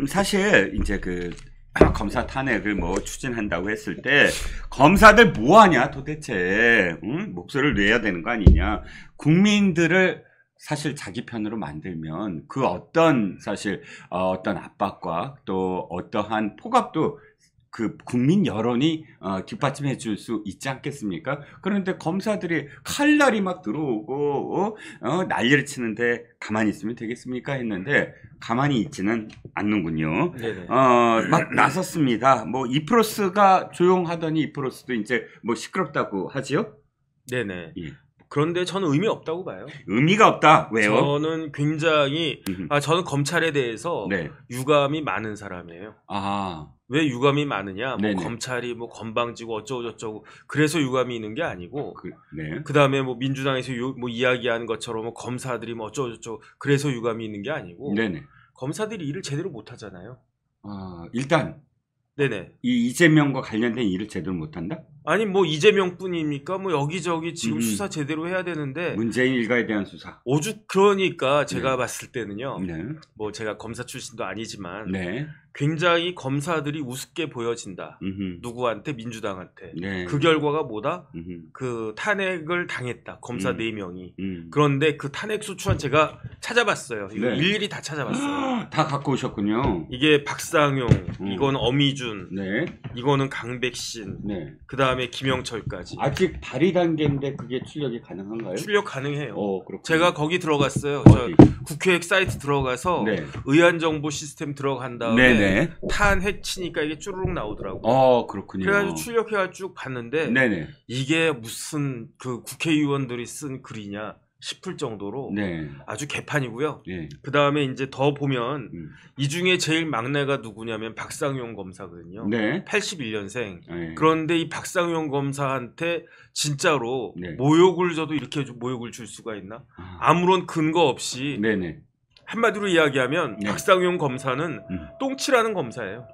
사실 이제 그 검사 탄핵을 뭐 추진한다고 했을 때 검사들 뭐 하냐 도대체, 응? 목소리를 내야 되는 거 아니냐. 국민들을 사실 자기 편으로 만들면 그 어떤 사실 어떤 압박과 또 어떠한 폭압도 그 국민 여론이 뒷받침해 줄 수 있지 않겠습니까? 그런데 검사들이 칼날이 막 들어오고 난리를 치는데 가만히 있으면 되겠습니까? 했는데 가만히 있지는 않는군요. 막 나섰습니다. 뭐 이프로스가 조용하더니 이프로스도 이제 뭐 시끄럽다고 하지요? 네네. 예. 그런데 저는 의미 없다고 봐요. 의미가 없다. 왜요? 저는 굉장히 저는 검찰에 대해서 네. 유감이 많은 사람이에요. 아. 왜 유감이 많으냐? 뭐 네네. 검찰이 뭐 건방지고 어쩌고 저쩌고 그래서 유감이 있는 게 아니고 네. 그다음에 뭐 민주당에서 뭐 이야기하는 것처럼 뭐 검사들이 뭐 어쩌고 저쩌고 그래서 유감이 있는 게 아니고 네네. 검사들이 일을 제대로 못 하잖아요. 일단 네네. 이 이재명과 관련된 일을 제대로 못 한다? 아니 뭐 이재명뿐입니까? 뭐 여기저기 지금 수사 제대로 해야 되는데 문재인 일가에 대한 수사. 오죽 그러니까 제가 봤을 때는요. 네. 뭐 제가 검사 출신도 아니지만 네. 굉장히 검사들이 우습게 보여진다. 누구한테? 민주당한테. 그 결과가 뭐다? 그 탄핵을 당했다. 검사 4명이. 그런데 그 탄핵 소추안 제가 찾아봤어요. 이거 네. 일일이 다 찾아봤어요. 다 갖고 오셨군요. 이게 박상용, 이건 어미준, 네. 이거는 강백신, 네. 그 다음에 김영철까지. 아직 발의 단계인데 그게 출력이 가능한가요? 출력 가능해요. 그렇군요. 제가 거기 들어갔어요. 저 국회 사이트 들어가서 네. 의안정보 시스템 들어간 다음에 네네. 탄핵 치니까 이게 쭈루룩 나오더라고요. 그렇군요. 그래가지고 출력해가 쭉 봤는데 네네. 이게 무슨 그 국회의원들이 쓴 글이냐 싶을 정도로 네. 아주 개판이고요. 네. 그 다음에 이제 더 보면 이 중에 제일 막내가 누구냐면 박상용 검사거든요. 네. 81년생. 네. 그런데 이 박상용 검사한테 진짜로 네. 모욕을 줘도 이렇게 모욕을 줄 수가 있나? 아무런 근거 없이 네네. 한마디로 이야기하면 네. 박상용 검사는 똥칠하는 검사예요.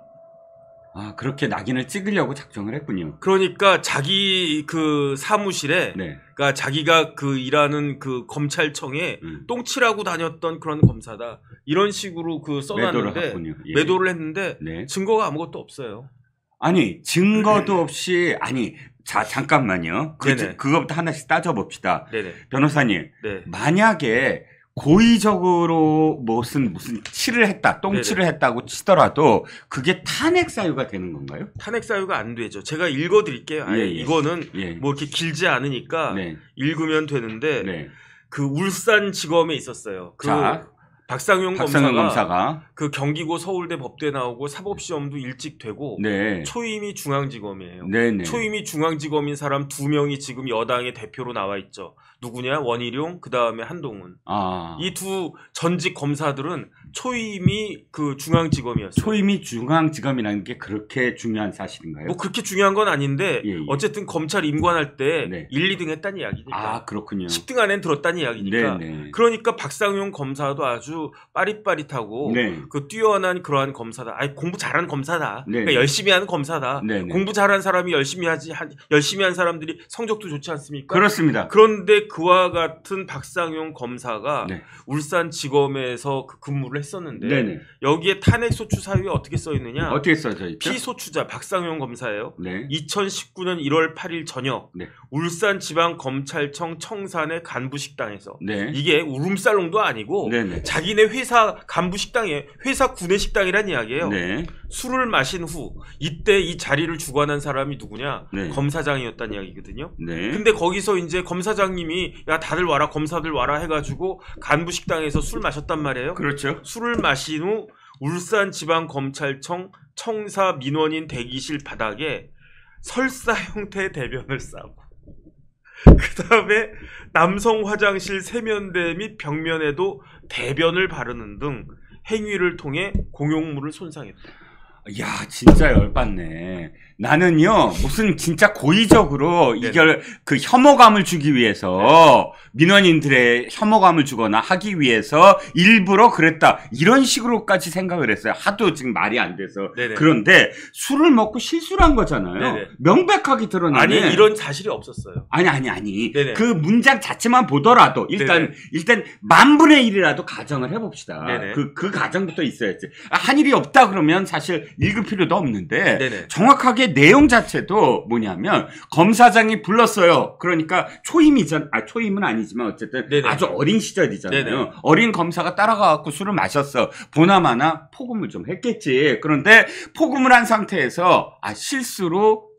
그렇게 낙인을 찍으려고 작정을 했군요. 그러니까 자기 그 사무실에, 네. 그러니까 자기가 그 일하는 그 검찰청에 똥칠하고 다녔던 그런 검사다. 이런 식으로 그 써놨는데 매도를 했는데 네. 증거가 아무것도 없어요. 아니 증거도 없이 자 잠깐만요. 그거부터 하나씩 따져봅시다. 네네. 변호사님, 네. 만약에 고의적으로 무슨 칠을 했다, 똥칠을 했다고 치더라도 그게 탄핵 사유가 되는 건가요? 탄핵 사유가 안 되죠. 제가 읽어드릴게요. 이거는 뭐 이렇게 길지 않으니까 읽으면 되는데 네. 그 울산지검에 있었어요. 박상용 검사가 그 경기고 서울대 법대 나오고 사법시험도 일찍 되고 네. 초임이 중앙지검이에요. 네네. 초임이 중앙지검인 사람 2명이 지금 여당의 대표로 나와 있죠. 누구냐? 원희룡, 그 다음에 한동훈. 이 두 전직 검사들은 초임이 그 중앙지검이었어요. 초임이 중앙지검이라는 게 그렇게 중요한 사실인가요? 뭐 그렇게 중요한 건 아닌데 어쨌든 검찰 임관할 때 1, 2등 했다는 이야기니까. 그렇군요. 10등 안엔 들었다는 이야기니까. 네네. 그러니까 박상용 검사도 아주 빠릿빠릿하고 그 뛰어난 그러한 검사다. 공부 잘하는 검사다. 그러니까 열심히 하는 검사다. 공부 잘하는 사람이 열심히 한 사람들이 성적도 좋지 않습니까? 그렇습니다. 그런데 그와 같은 박상용 검사가 울산지검에서 그 근무를 했었는데 여기에 탄핵소추 사유에 어떻게 써 있느냐? 어떻게 써져 있죠? 피소추자 박상용 검사예요. 2019년 1월 8일 저녁 울산지방검찰청 청산의 간부식당에서 이게 울음살롱도 아니고 자기네 회사 간부식당에 회사 구내식당이란 이야기예요. 술을 마신 후 이때 이 자리를 주관한 사람이 누구냐? 검사장이었다는 이야기거든요. 근데 거기서 이제 검사장님이 야 다들 와라 검사들 와라 해가지고 간부식당에서 술 마셨단 말이에요. 그렇죠. 술을 마신 후 울산지방검찰청 청사 민원인 대기실 바닥에 설사 형태의 대변을 싸고 그 다음에 남성 화장실 세면대 및 벽면에도 대변을 바르는 등 행위를 통해 공용물을 손상했다. 야, 진짜 열받네. 나는요, 무슨 진짜 고의적으로 이걸 그 혐오감을 주기 위해서 민원인들의 혐오감을 주거나 하기 위해서 일부러 그랬다. 이런 식으로까지 생각을 했어요. 하도 지금 말이 안 돼서. 네네. 그런데 술을 먹고 실수를 한 거잖아요. 네네. 명백하게 드러나네. 아니, 이런 사실이 없었어요. 아니. 네네. 그 문장 자체만 보더라도 일단 10,000분의 1이라도 가정을 해봅시다. 그 가정부터 있어야지. 한 일이 없다 그러면 사실 읽을 필요도 없는데 네네. 정확하게 내용 자체도 뭐냐면 검사장이 불렀어요. 그러니까 초임은 아니지만 어쨌든 네네. 아주 어린 시절이잖아요. 네네. 어린 검사가 따라가갖고 술을 마셨어. 보나마나 포금을 좀 했겠지. 그런데 포금을 한 상태에서 실수로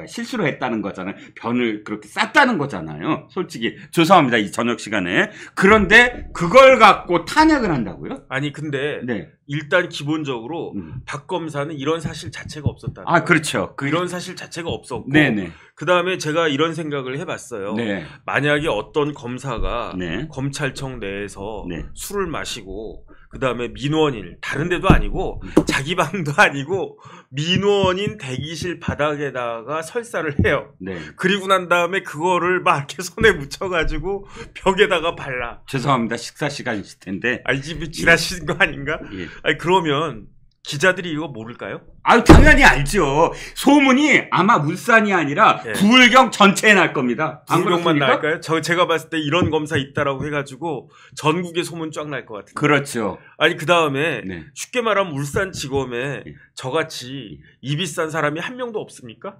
실수로 했다는 거잖아요. 변을 그렇게 쌌다는 거잖아요. 솔직히. 죄송합니다. 이 저녁 시간에. 그런데 그걸 갖고 탄핵을 한다고요? 아니, 근데. 네. 일단 기본적으로 박 검사는 이런 사실 자체가 없었다. 그렇죠. 이런 사실 자체가 없었고. 네네. 그 다음에 제가 이런 생각을 해봤어요. 네. 만약에 어떤 검사가 네. 검찰청 내에서 네. 술을 마시고 그 다음에 민원인 다른 데도 아니고 자기 방도 아니고 민원인 대기실 바닥에다가 설사를 해요. 네. 그리고 난 다음에 그거를 막 이렇게 손에 묻혀가지고 벽에다가 발라. 죄송합니다. 식사 시간이실 텐데. 이 집이 지나신 거 아닌가? 예. 아니 그러면 기자들이 이거 모를까요? 당연히 알죠. 소문이 아마 울산이 아니라 네. 부울경 전체에 날 겁니다. 부울경만 날까요? 제가 봤을 때 이런 검사 있다라고 해가지고 전국에 소문 쫙 날 것 같은데. 그렇죠. 아니 그 다음에 네. 쉽게 말하면 울산지검에 네. 저같이 입이 싼 사람이 한 명도 없습니까?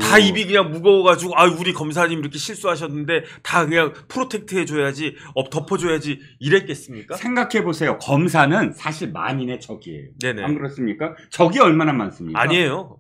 다 입이 그냥 무거워가지고 우리 검사님 이렇게 실수하셨는데 다 그냥 프로텍트 해줘야지 덮어줘야지 이랬겠습니까? 생각해보세요. 검사는 사실 만인의 적이에요. 네네. 안 그렇습니까? 적이 얼마나 많습니까? 아니에요.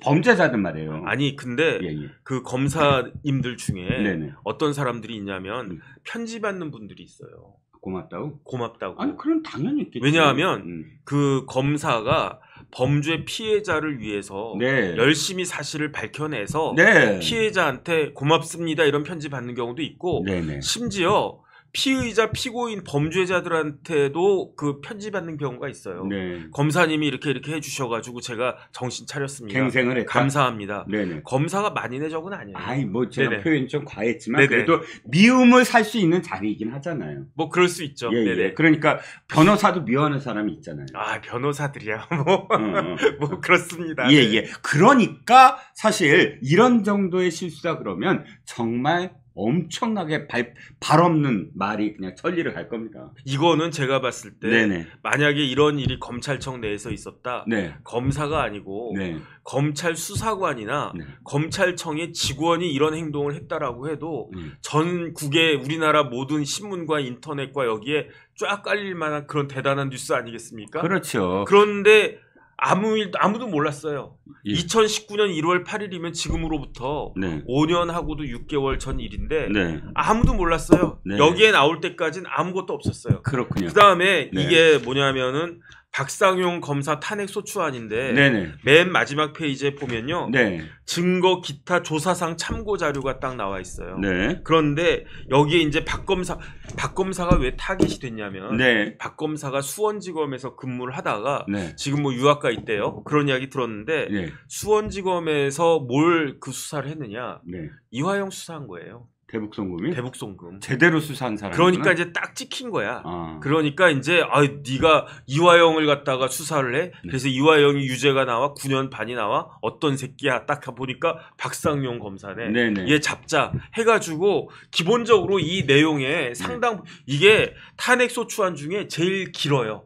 범죄자든 말이에요. 아니 근데 그 검사님들 중에 네네. 어떤 사람들이 있냐면 편지받는 분들이 있어요. 고맙다고. 아니 그럼 당연히 있겠죠. 왜냐하면 그 검사가 범죄 피해자를 위해서 네. 열심히 사실을 밝혀내서 네. 피해자한테 고맙습니다 이런 편지 받는 경우도 있고 네네. 심지어 피의자, 피고인, 범죄자들한테도 그 편지 받는 경우가 있어요. 네. 검사님이 이렇게 해주셔가지고 제가 정신 차렸습니다. 갱생을 했다. 감사합니다. 네네. 검사가 만인의 적은 아니에요. 제가 네네. 표현이 좀 과했지만 네네. 그래도 미움을 살 수 있는 자리이긴 하잖아요. 그럴 수 있죠. 네네. 그러니까 변호사도 미워하는 사람이 있잖아요. 변호사들이야. 그렇습니다. 예. 그러니까 사실 이런 정도의 실수다 그러면 정말 엄청나게 발 없는 말이 그냥 천리를 갈 겁니다. 이거는 제가 봤을 때 네네. 만약에 이런 일이 검찰청 내에서 있었다. 네. 검사가 아니고 네. 검찰 수사관이나 네. 검찰청의 직원이 이런 행동을 했다라고 해도 전국의 우리나라 모든 신문과 인터넷과 여기에 쫙 깔릴 만한 그런 대단한 뉴스 아니겠습니까? 그렇죠. 그런데 아무도 몰랐어요. 2019년 1월 8일이면 지금으로부터 네. 5년하고도 6개월 전 일인데 네. 아무도 몰랐어요. 네. 여기에 나올 때까지는 아무것도 없었어요. 그렇군요. 그 다음에 이게 뭐냐면은 박상용 검사 탄핵 소추안인데 네네. 맨 마지막 페이지에 보면요. 네. 증거 기타 조사상 참고 자료가 딱 나와 있어요. 네. 그런데 여기에 이제 박 검사가 왜 타겟이 됐냐면 네. 박 검사가 수원지검에서 근무를 하다가 네. 지금 유학가 있대요. 그런 이야기 들었는데 네. 수원지검에서 뭘 그 수사를 했느냐. 네. 이화영 수사한 거예요. 대북송금이? 대북송금. 제대로 수사한 사람. 그러니까 이제 딱 찍힌 거야. 그러니까 이제 네가 이화영을 갖다가 수사를 해. 그래서 이화영이 유죄가 나와 9년 반이 나와. 어떤 새끼야. 딱 보니까 박상용 검사네. 네네. 얘 잡자 해가지고 기본적으로 이 내용에 상당 이게 탄핵 소추안 중에 제일 길어요.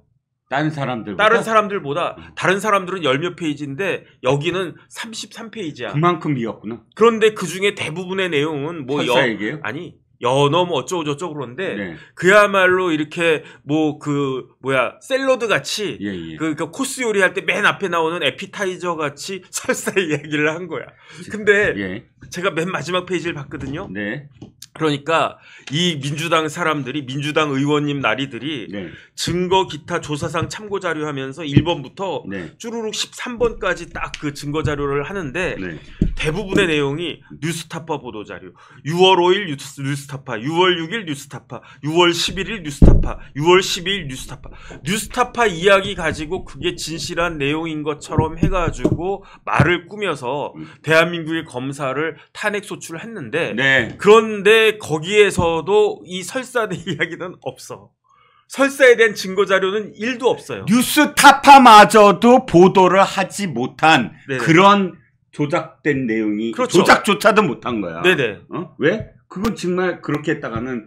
다른 사람들보다 다른 사람들은 10몇 페이지인데 여기는 33페이지야. 그만큼 미었구나. 그런데 그 중에 대부분의 내용은 설사얘기예요? 연어 어쩌고 저쩌고 그런데 네. 그야말로 이렇게 샐러드 같이 그 코스 요리할 때 맨 앞에 나오는 에피타이저 같이 설사 얘기를 한 거야. 근데 제가 맨 마지막 페이지를 봤거든요. 네. 그러니까 이 민주당 사람들이 민주당 의원님 나리들이 네. 증거 기타 조사상 참고 자료 하면서 1번부터 네. 쭈루룩 13번까지 딱 그 증거 자료를 하는데 네. 대부분의 내용이 뉴스타파 보도자료. 6월 5일 뉴스타파, 6월 6일 뉴스타파, 6월 11일 뉴스타파, 6월 12일 뉴스타파. 뉴스타파 이야기 가지고 그게 진실한 내용인 것처럼 해가지고 말을 꾸며서 대한민국의 검사를 탄핵 소추를 했는데 네. 그런데 거기에서도 이 설사의 이야기는 없어. 설사에 대한 증거 자료는 1도 없어요. 뉴스타파마저도 보도를 하지 못한 네네. 그런 조작된 내용이 그렇죠. 조작조차도 못한 거야. 네네. 왜? 그건 정말 그렇게 했다가는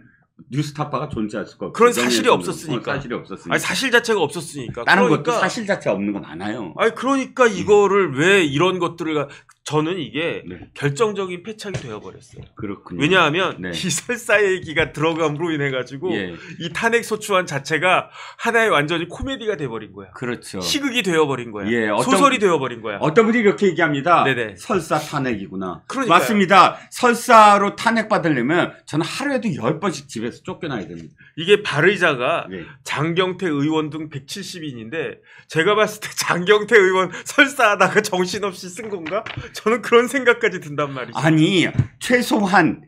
뉴스타파가 존재할 수가 없어. 그런 사실이 없었으니까. 사실이 없었으니까. 아니, 사실 자체가 없었으니까. 다른 것도 사실 자체가 없는 거 많아요. 아니 그러니까 이거를 왜 이런 것들을 저는 이게 네. 결정적인 패착이 되어버렸어요. 그렇군요. 왜냐하면 네. 이 설사 얘기가 들어감으로 인해 가지고 예. 이 탄핵 소추안 자체가 하나의 완전히 코미디가 돼버린 거야. 그렇죠. 희극이 되어버린 거야. 예, 소설이 되어버린 거야. 어떤 분이 이렇게 얘기합니다. 네네. 설사 탄핵이구나. 그러니까요. 맞습니다. 설사로 탄핵받으려면 저는 하루에도 10번씩 집에서 쫓겨나야 됩니다. 이게 발의자가 네. 장경태 의원 등 170인인데 제가 봤을 때 장경태 의원 설사하다가 정신없이 쓴 건가? 저는 그런 생각까지 든단 말이죠. 아니 최소한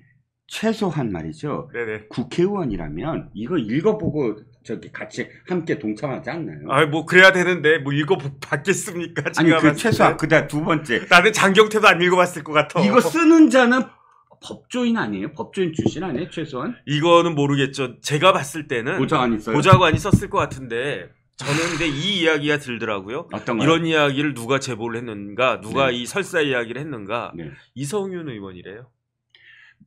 말이죠. 네네. 국회의원이라면 이거 읽어보고 저기 같이 함께 동참하지 않나요? 아, 뭐 그래야 되는데 뭐 읽어봤겠습니까? 아니 그 최소한 그다음 두 번째. 나는 장경태도 안 읽어봤을 것 같아. 이거 쓰는 자는 법조인 아니에요? 법조인 출신 아니에요? 최소한? 이거는 모르겠죠. 제가 봤을 때는 보좌관이 써요? 보좌관이 썼을 것 같은데 저는 근데 이 이야기가 들더라고요. 어떤가요? 이런 이야기를 누가 제보를 했는가, 누가 네. 이 설사 이야기를 했는가. 네. 이성윤 의원이래요.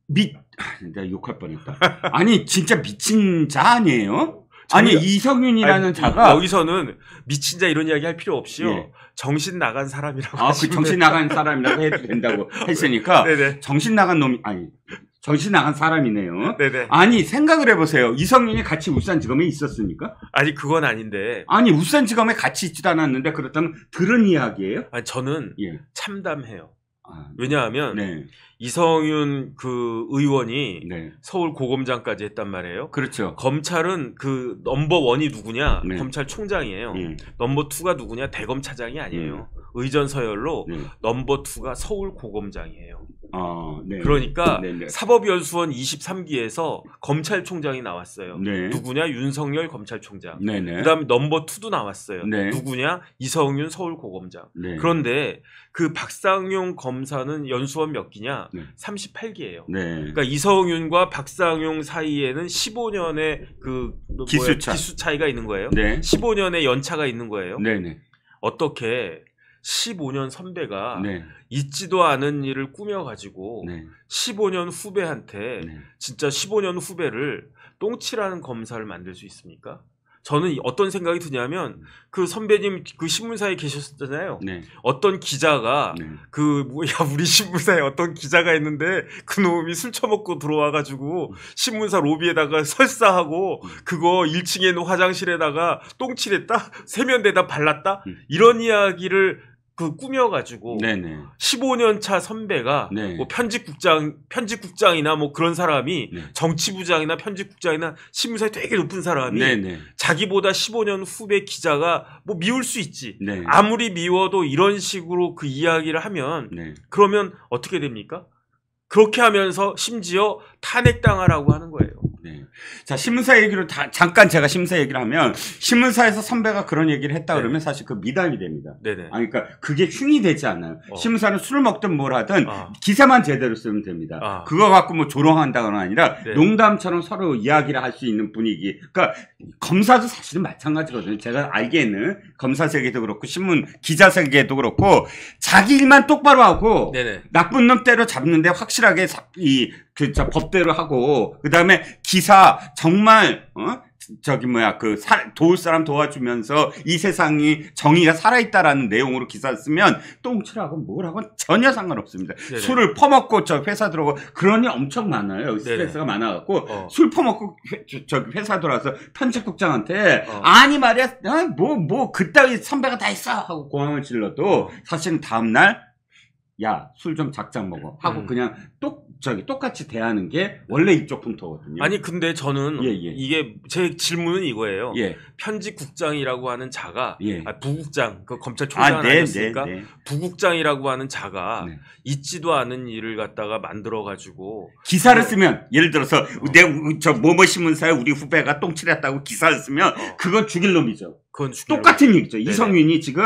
내가 욕할 뻔했다. 아니 진짜 미친 자 아니에요? 아니 이성윤이라는 자가 여기서는 미친 자 이런 이야기 할 필요 없이요. 예. 정신 나간 사람이라고. 그 정신 나간 사람이라고 해도 된다고 했으니까 네네. 정신 나간 놈이 정신 나간 사람이네요. 네네. 아니 생각을 해보세요. 이성윤이 같이 울산지검에 있었습니까? 아니 그건 아닌데. 아니 울산지검에 같이 있지도 않았는데 그렇다면 들은 이야기예요? 아니 저는 예. 참담해요. 왜냐하면 네. 이성윤 그 의원이 네. 서울 고검장까지 했단 말이에요. 그렇죠. 검찰은 그 넘버 원이 누구냐? 네. 검찰총장이에요. 넘버 투가 누구냐? 대검차장이 아니에요. 의전 서열로 넘버 투가 서울 고검장이에요. 네. 그러니까 네. 사법연수원 23기에서 검찰총장이 나왔어요. 네. 누구냐? 윤석열 검찰총장. 네. 그다음에 넘버 2도 나왔어요. 네. 누구냐? 이성윤 서울고검장. 네. 그런데 그 박상용 검사는 연수원 몇 기냐? 네. 38기예요. 네. 그러니까 이성윤과 박상용 사이에는 15년의 그 기수 차이가 있는 거예요. 네. 15년의 연차가 있는 거예요. 네. 어떻게 15년 선배가 네. 있지도 않은 일을 꾸며가지고 네. 15년 후배한테 네. 진짜 15년 후배를 똥칠하는 검사를 만들 수 있습니까? 저는 어떤 생각이 드냐면 그 선배님 그 신문사에 계셨잖아요. 네. 어떤 기자가 네. 우리 신문사에 어떤 기자가 있는데 그놈이 술 처먹고 들어와가지고 신문사 로비에다가 설사하고 그거 1층에 있는 화장실에다가 똥칠했다? 세면대다 발랐다? 이런 이야기를 꾸며가지고 네네. 15년 차 선배가 네. 뭐 편집국장이나 뭐 그런 사람이 네. 정치부장이나 편집국장이나 신문사에 되게 높은 사람이 네네. 자기보다 15년 후배 기자가 뭐 미울 수 있지. 네. 아무리 미워도 이런 식으로 그 이야기를 하면 네. 그러면 어떻게 됩니까? 그렇게 하면서 심지어 탄핵당하라고 하는 거예요. 네. 자, 신문사 얘기로 잠깐 제가 신문사 얘기를 하면 신문사에서 선배가 그런 얘기를 했다 그러면 사실 그 미담이 됩니다. 네네. 그러니까 그게 흉이 되지 않아요. 신문사는 술을 먹든 뭘 하든 기사만 제대로 쓰면 됩니다. 그거 갖고 뭐 조롱한다거나 아니라 농담처럼 서로 이야기를 할 수 있는 분위기. 그러니까 검사도 사실은 마찬가지거든요. 제가 알기에는 검사 세계도 그렇고 신문 기자 세계도 그렇고 자기 일만 똑바로 하고 네네. 나쁜 놈 때려 잡는데 확실하게 법대로 하고 그다음에 기사 정말 도울 사람 도와주면서 이 세상이 정의가 살아있다라는 내용으로 기사를 쓰면 똥칠하고 뭘 하고 전혀 상관없습니다. 네네. 술을 퍼먹고 회사 들어오고 그런 일 엄청 많아요. 스트레스가 많아갖고 술 퍼먹고 회사 들어와서 편집국장한테 아니 말이야 그따위 선배가 다 있어 하고 고함을 질러도 사실은 다음날 야, 술 좀 작작 먹어. 하고 그냥 똑같이 대하는 게 원래 이쪽 풍토거든요. 아니 근데 저는 이게 제 질문은 이거예요. 편집국장이라고 하는 자가 부국장 그 검찰총장 아니었습니까? 부국장이라고 하는 자가 있지도 않은 일을 갖다가 만들어 가지고 기사를 쓰면 예를 들어서 저 뭐뭐 신문사에 우리 후배가 똥칠했다고 기사를 쓰면 그건 죽일 놈이죠. 그건 죽일 똑같은 얘기죠. 네네. 이성윤이 지금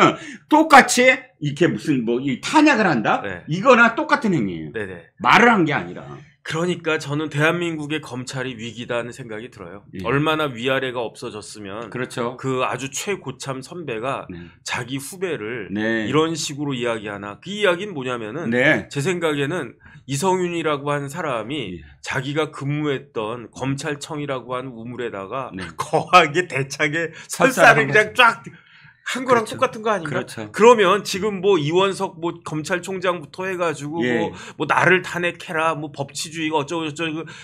똑같이 이렇게 무슨 뭐 이 탄약을 한다? 이거나 똑같은 행위예요. 말을 한 게 아니라. 그러니까 저는 대한민국의 검찰이 위기다는 생각이 들어요. 얼마나 위아래가 없어졌으면 그렇죠. 그 아주 최고참 선배가 자기 후배를 이런 식으로 이야기하나. 그 이야기는 뭐냐면은 제 생각에는 이성윤이라고 하는 사람이 자기가 근무했던 검찰청이라고 하는 우물에다가 거하게 대차게 설사를 그냥 쫙 한 거랑 똑같은 거 아닌가? 그러면 지금 뭐 이원석 뭐 검찰총장부터 해가지고 뭐 나를 탄핵해라 뭐 법치주의가 어쩌고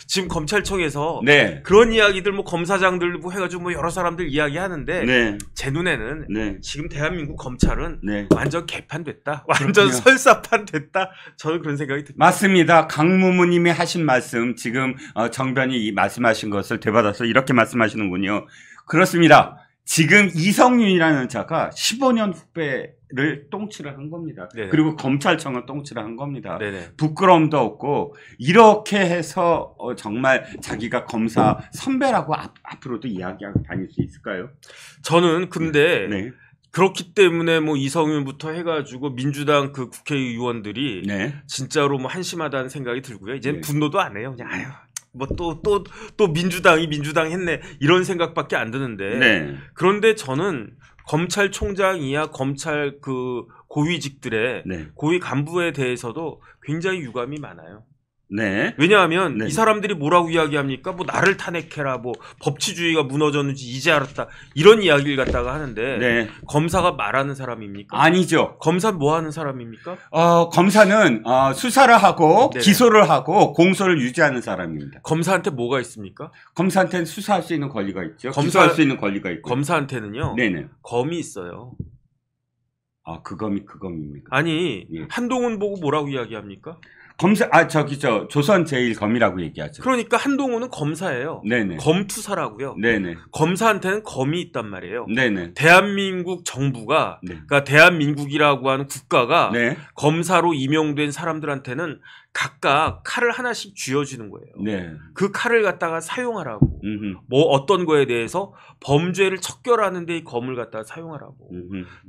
지금 검찰청에서 그런 이야기들 뭐 검사장들 뭐 해가지고 뭐 여러 사람들 이야기하는데 제 눈에는 지금 대한민국 검찰은 완전 개판됐다, 완전 설사판 됐다. 저는 그런 생각이 듭니다. 맞습니다. 강무무님이 하신 말씀 지금 정변이 말씀하신 것을 되받아서 이렇게 말씀하시는군요. 그렇습니다. 지금 이성윤이라는 자가 15년 후배를 똥칠을 한 겁니다. 그리고 검찰청을 똥칠을 한 겁니다. 부끄러움도 없고 이렇게 해서 정말 자기가 검사 선배라고 앞으로도 이야기하고 다닐 수 있을까요? 저는 근데 그렇기 때문에 뭐 이성윤부터 해가지고 민주당 그 국회의원들이 진짜로 뭐 한심하다는 생각이 들고요. 이제 분노도 안 해요. 그냥 아유. 뭐 또 민주당 했네 이런 생각밖에 안 드는데 그런데 저는 검찰총장이야 검찰 그 고위직들의 고위 간부에 대해서도 굉장히 유감이 많아요. 왜냐하면 이 사람들이 뭐라고 이야기합니까? 뭐 나를 탄핵해라, 뭐 법치주의가 무너졌는지 이제 알았다 이런 이야기를 갖다가 하는데 검사가 말하는 사람입니까? 아니죠. 검사는 뭐 하는 사람입니까? 검사는 수사를 하고 기소를 하고 공소를 유지하는 사람입니다. 검사한테 뭐가 있습니까? 검사한테는 수사할 수 있는 권리가 있죠. 기소할 수 있는 권리가 있고. 검사한테는요. 검이 있어요. 그 검입니까? 아니 한동훈 보고 뭐라고 이야기합니까? 조선제일검이라고 얘기하죠. 그러니까 한동훈은 검사예요. 검투사라고요. 검사한테는 검이 있단 말이에요. 대한민국 정부가, 그러니까 대한민국이라고 하는 국가가 검사로 임용된 사람들한테는 각각 칼을 하나씩 쥐어주는 거예요. 그 칼을 갖다가 사용하라고. 뭐 어떤 거에 대해서 범죄를 척결하는 데 이 검을 갖다가 사용하라고.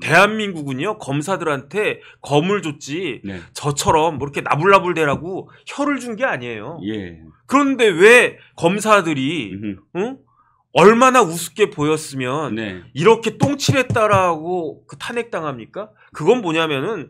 대한민국은요 검사들한테 검을 줬지 저처럼 뭐 이렇게 나불나불 대라고 혀를 준 게 아니에요. 그런데 왜 검사들이 얼마나 우습게 보였으면 이렇게 똥칠했다라고 탄핵당합니까? 그건 뭐냐면은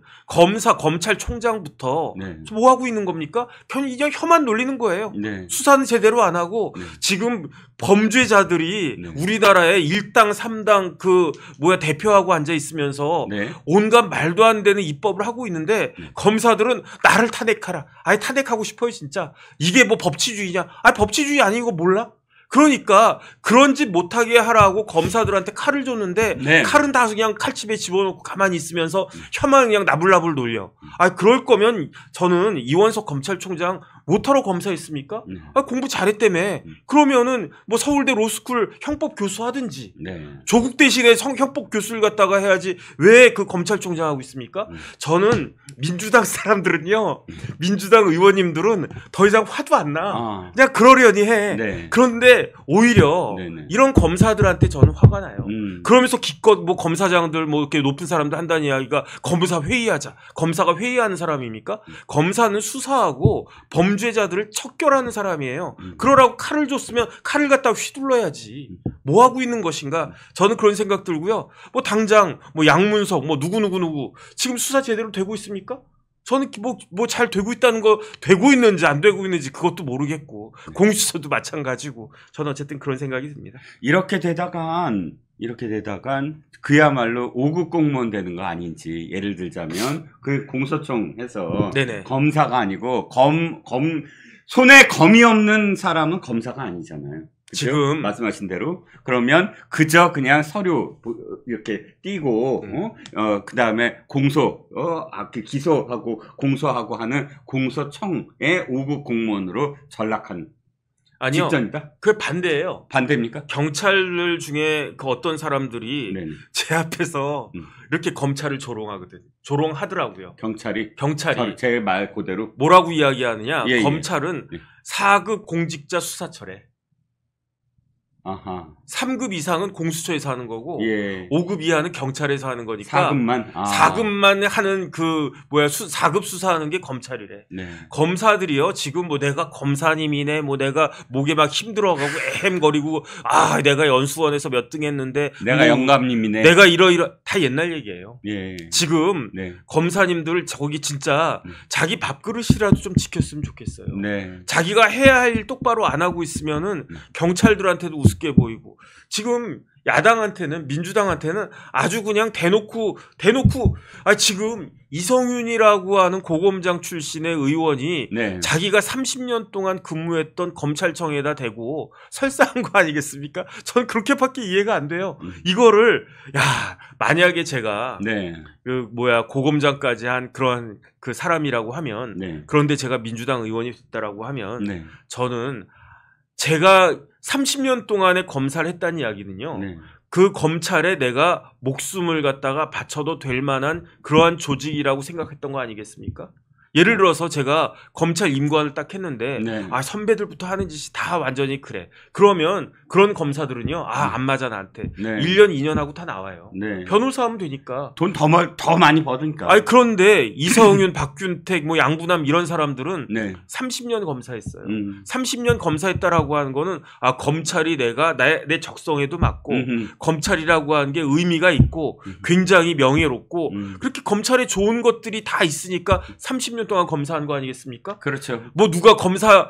검찰총장부터 뭐 하고 있는 겁니까? 그냥 혀만 놀리는 거예요. 수사는 제대로 안 하고 지금 범죄자들이 우리나라에 1당 3당 대표하고 앉아 있으면서 온갖 말도 안 되는 입법을 하고 있는데 검사들은 나를 탄핵하라. 아예 탄핵하고 싶어요, 진짜. 이게 뭐 법치주의냐? 법치주의 아닌 거 몰라? 그러니까 그런 짓 못하게 하라고 검사들한테 칼을 줬는데 칼은 다 그냥 칼집에 집어넣고 가만히 있으면서 혀만 그냥 나불나불 놀려. 그럴 거면 저는 이원석 검찰총장 못하러 검사했습니까? 공부 잘했다며. 그러면은 뭐 서울대 로스쿨 형법 교수 하든지 조국 대신에 형법 교수를 갖다가 해야지 왜 그 검찰총장 하고 있습니까? 저는 민주당 사람들은요, 민주당 의원님들은 더 이상 화도 안 나. 그냥 그러려니 해. 그런데 오히려 이런 검사들한테 저는 화가 나요. 그러면서 기껏 뭐 검사장들 뭐 이렇게 높은 사람들 한다는 이야기가 검사 회의하자. 검사가 회의하는 사람입니까? 검사는 수사하고 범죄자들을 척결하는 사람이에요. 그러라고 칼을 줬으면 칼을 갖다 휘둘러야지. 뭐 하고 있는 것인가? 저는 그런 생각 들고요. 뭐 당장 뭐 양문석 뭐 누구 지금 수사 제대로 되고 있습니까? 저는 뭐 잘 되고 있다는 거, 되고 있는지 안 되고 있는지 그것도 모르겠고, 공수처도 마찬가지고, 저는 어쨌든 그런 생각이 듭니다. 이렇게 되다간 그야말로 5급 공무원 되는 거 아닌지, 예를 들자면 그 공소청에서 검사가 아니고 손에 검이 없는 사람은 검사가 아니잖아요. 지금 말씀하신 대로 그러면 그저 그냥 서류 이렇게 띄고 그다음에 기소하고 공소하고 하는 공소청의 5급 공무원으로 전락한 아니요. 직전이다? 그 반대예요. 반대입니까? 경찰들 중에 그 어떤 사람들이 네네. 제 앞에서 이렇게 검찰을 조롱하거든요. 조롱하더라고요. 경찰이 제 말 그대로 뭐라고 이야기하느냐? 예, 검찰은 예. 4급 공직자 수사처래. 아하. 3급 이상은 공수처에서 하는 거고 예. 5급 이하는 경찰에서 하는 거니까 4급만 4급만 하는 4급 수사하는 게 검찰이래. 네. 검사들이요 지금 뭐 내가 검사님이네 뭐 내가 목에 막 힘들어가고 에헴거리고 내가 연수원에서 몇 등 했는데 내가 영감님이네 내가 이러 다 옛날 얘기예요. 예. 지금 네. 검사님들 저기 진짜 자기 밥그릇이라도 좀 지켰으면 좋겠어요. 네. 자기가 해야 할 일 똑바로 안 하고 있으면은 경찰들한테도 우습게 보이고 지금 야당한테는 민주당한테는 아주 그냥 대놓고 지금 이성윤이라고 하는 고검장 출신의 의원이 네. 자기가 30년 동안 근무했던 검찰청에다 대고 설사한 거 아니겠습니까? 전 그렇게밖에 이해가 안 돼요. 이거를 만약에 제가 네. 고검장까지 한 그런 그 사람이라고 하면 네. 그런데 제가 민주당 의원이 됐다라고 하면 네. 저는 제가 30년 동안에 검사를 했다는 이야기는요. 네. 그 검찰에 내가 목숨을 갖다가 바쳐도 될 만한 그러한 조직이라고 생각했던 거 아니겠습니까? 예를 들어서 제가 검찰 임관을 딱 했는데 네. 선배들부터 하는 짓이 다 완전히 그래. 그러면 그런 검사들은요. 안 맞아 나한테. 네. 1년 2년 하고 다 나와요. 네. 변호사 하면 되니까. 돈 더 많이 버니까. 그런데 이성윤, 박균택, 양부남 이런 사람들은 네. 30년 검사했어요. 30년 검사했다라고 하는 거는 검찰이 내 적성에도 맞고 검찰이라고 하는 게 의미가 있고 굉장히 명예롭고 그렇게 검찰에 좋은 것들이 다 있으니까 30년 동안 검사한 거 아니겠습니까? 그렇죠. 뭐 누가 검사